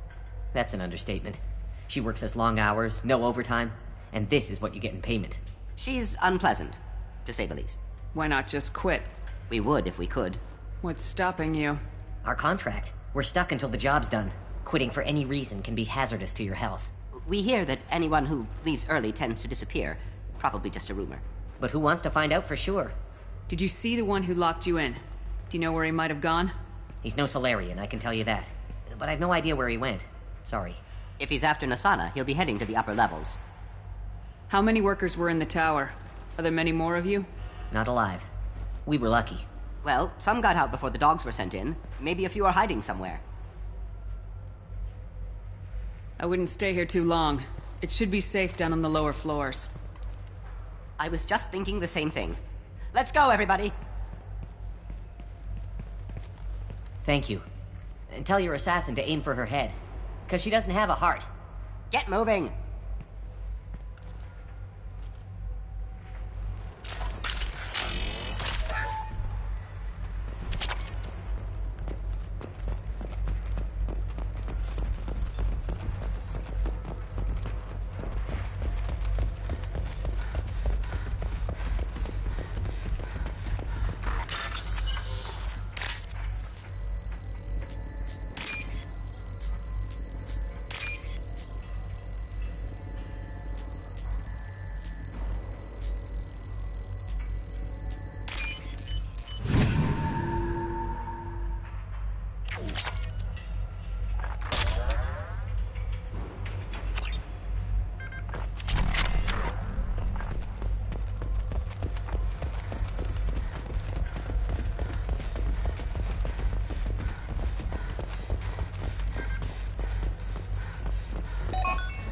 That's an understatement. She works us long hours, no overtime, and this is what you get in payment. She's unpleasant, to say the least. Why not just quit? We would if we could. What's stopping you? Our contract. We're stuck until the job's done. Quitting for any reason can be hazardous to your health. We hear that anyone who leaves early tends to disappear. Probably just a rumor. But who wants to find out for sure? Did you see the one who locked you in? Do you know where he might have gone? He's no Solarian, I can tell you that. But I've no idea where he went. Sorry. If he's after Nasana, he'll be heading to the upper levels. How many workers were in the tower? Are there many more of you? Not alive. We were lucky. Well, some got out before the dogs were sent in. Maybe a few are hiding somewhere. I wouldn't stay here too long. It should be safe down on the lower floors. I was just thinking the same thing. Let's go, everybody! Thank you. And tell your assassin to aim for her head. Because she doesn't have a heart. Get moving!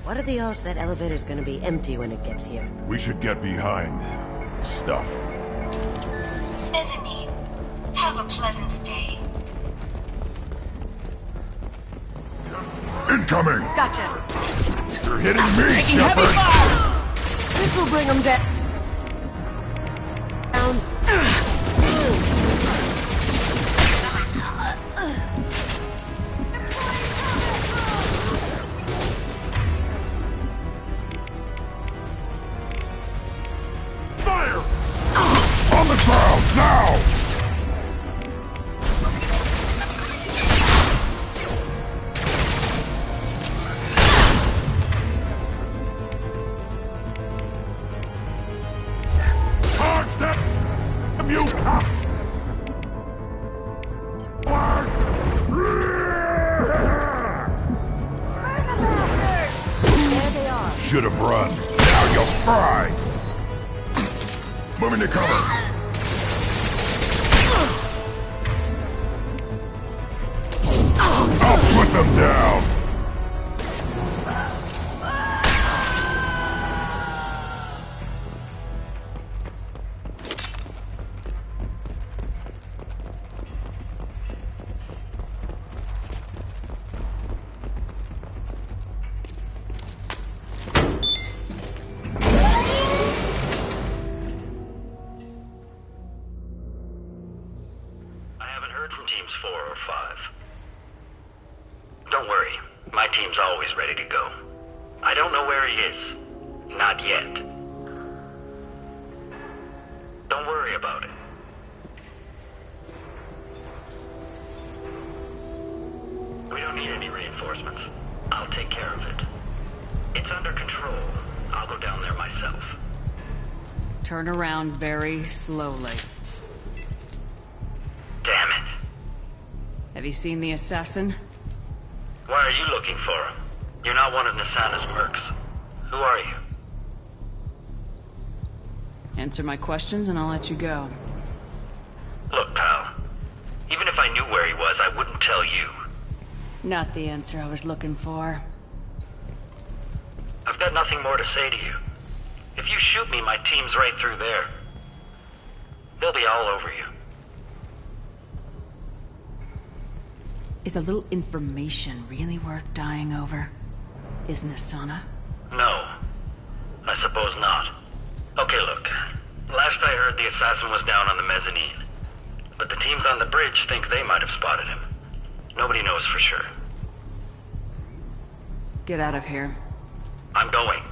What are the odds that elevator's gonna be empty when it gets here? We should get behind stuff. Mezzanine. Have a pleasant stay. Incoming! Gotcha. You're hitting me, Taking heavy Shepard! fire! This will bring him down. Fire! On the ground, now! You should have run. Now you'll fry. Moving to cover. I'll put them down. From teams 4 or 5. Don't worry, my team's always ready to go. I don't know where he is. Not yet. Don't worry about it. We don't need any reinforcements. I'll take care of it. It's under control. I'll go down there myself. Turn around very slowly. Damn it. Have you seen the assassin? Why are you looking for him? You're not one of Nasana's mercs. Who are you? Answer my questions and I'll let you go. Look, pal. Even if I knew where he was, I wouldn't tell you. Not the answer I was looking for. I've got nothing more to say to you. If you shoot me, my team's right through there. They'll be all over you. Is a little information really worth dying over? Is Nasana? No. I suppose not. Okay, look. Last I heard, the assassin was down on the mezzanine. But the teams on the bridge think they might have spotted him. Nobody knows for sure. Get out of here. I'm going.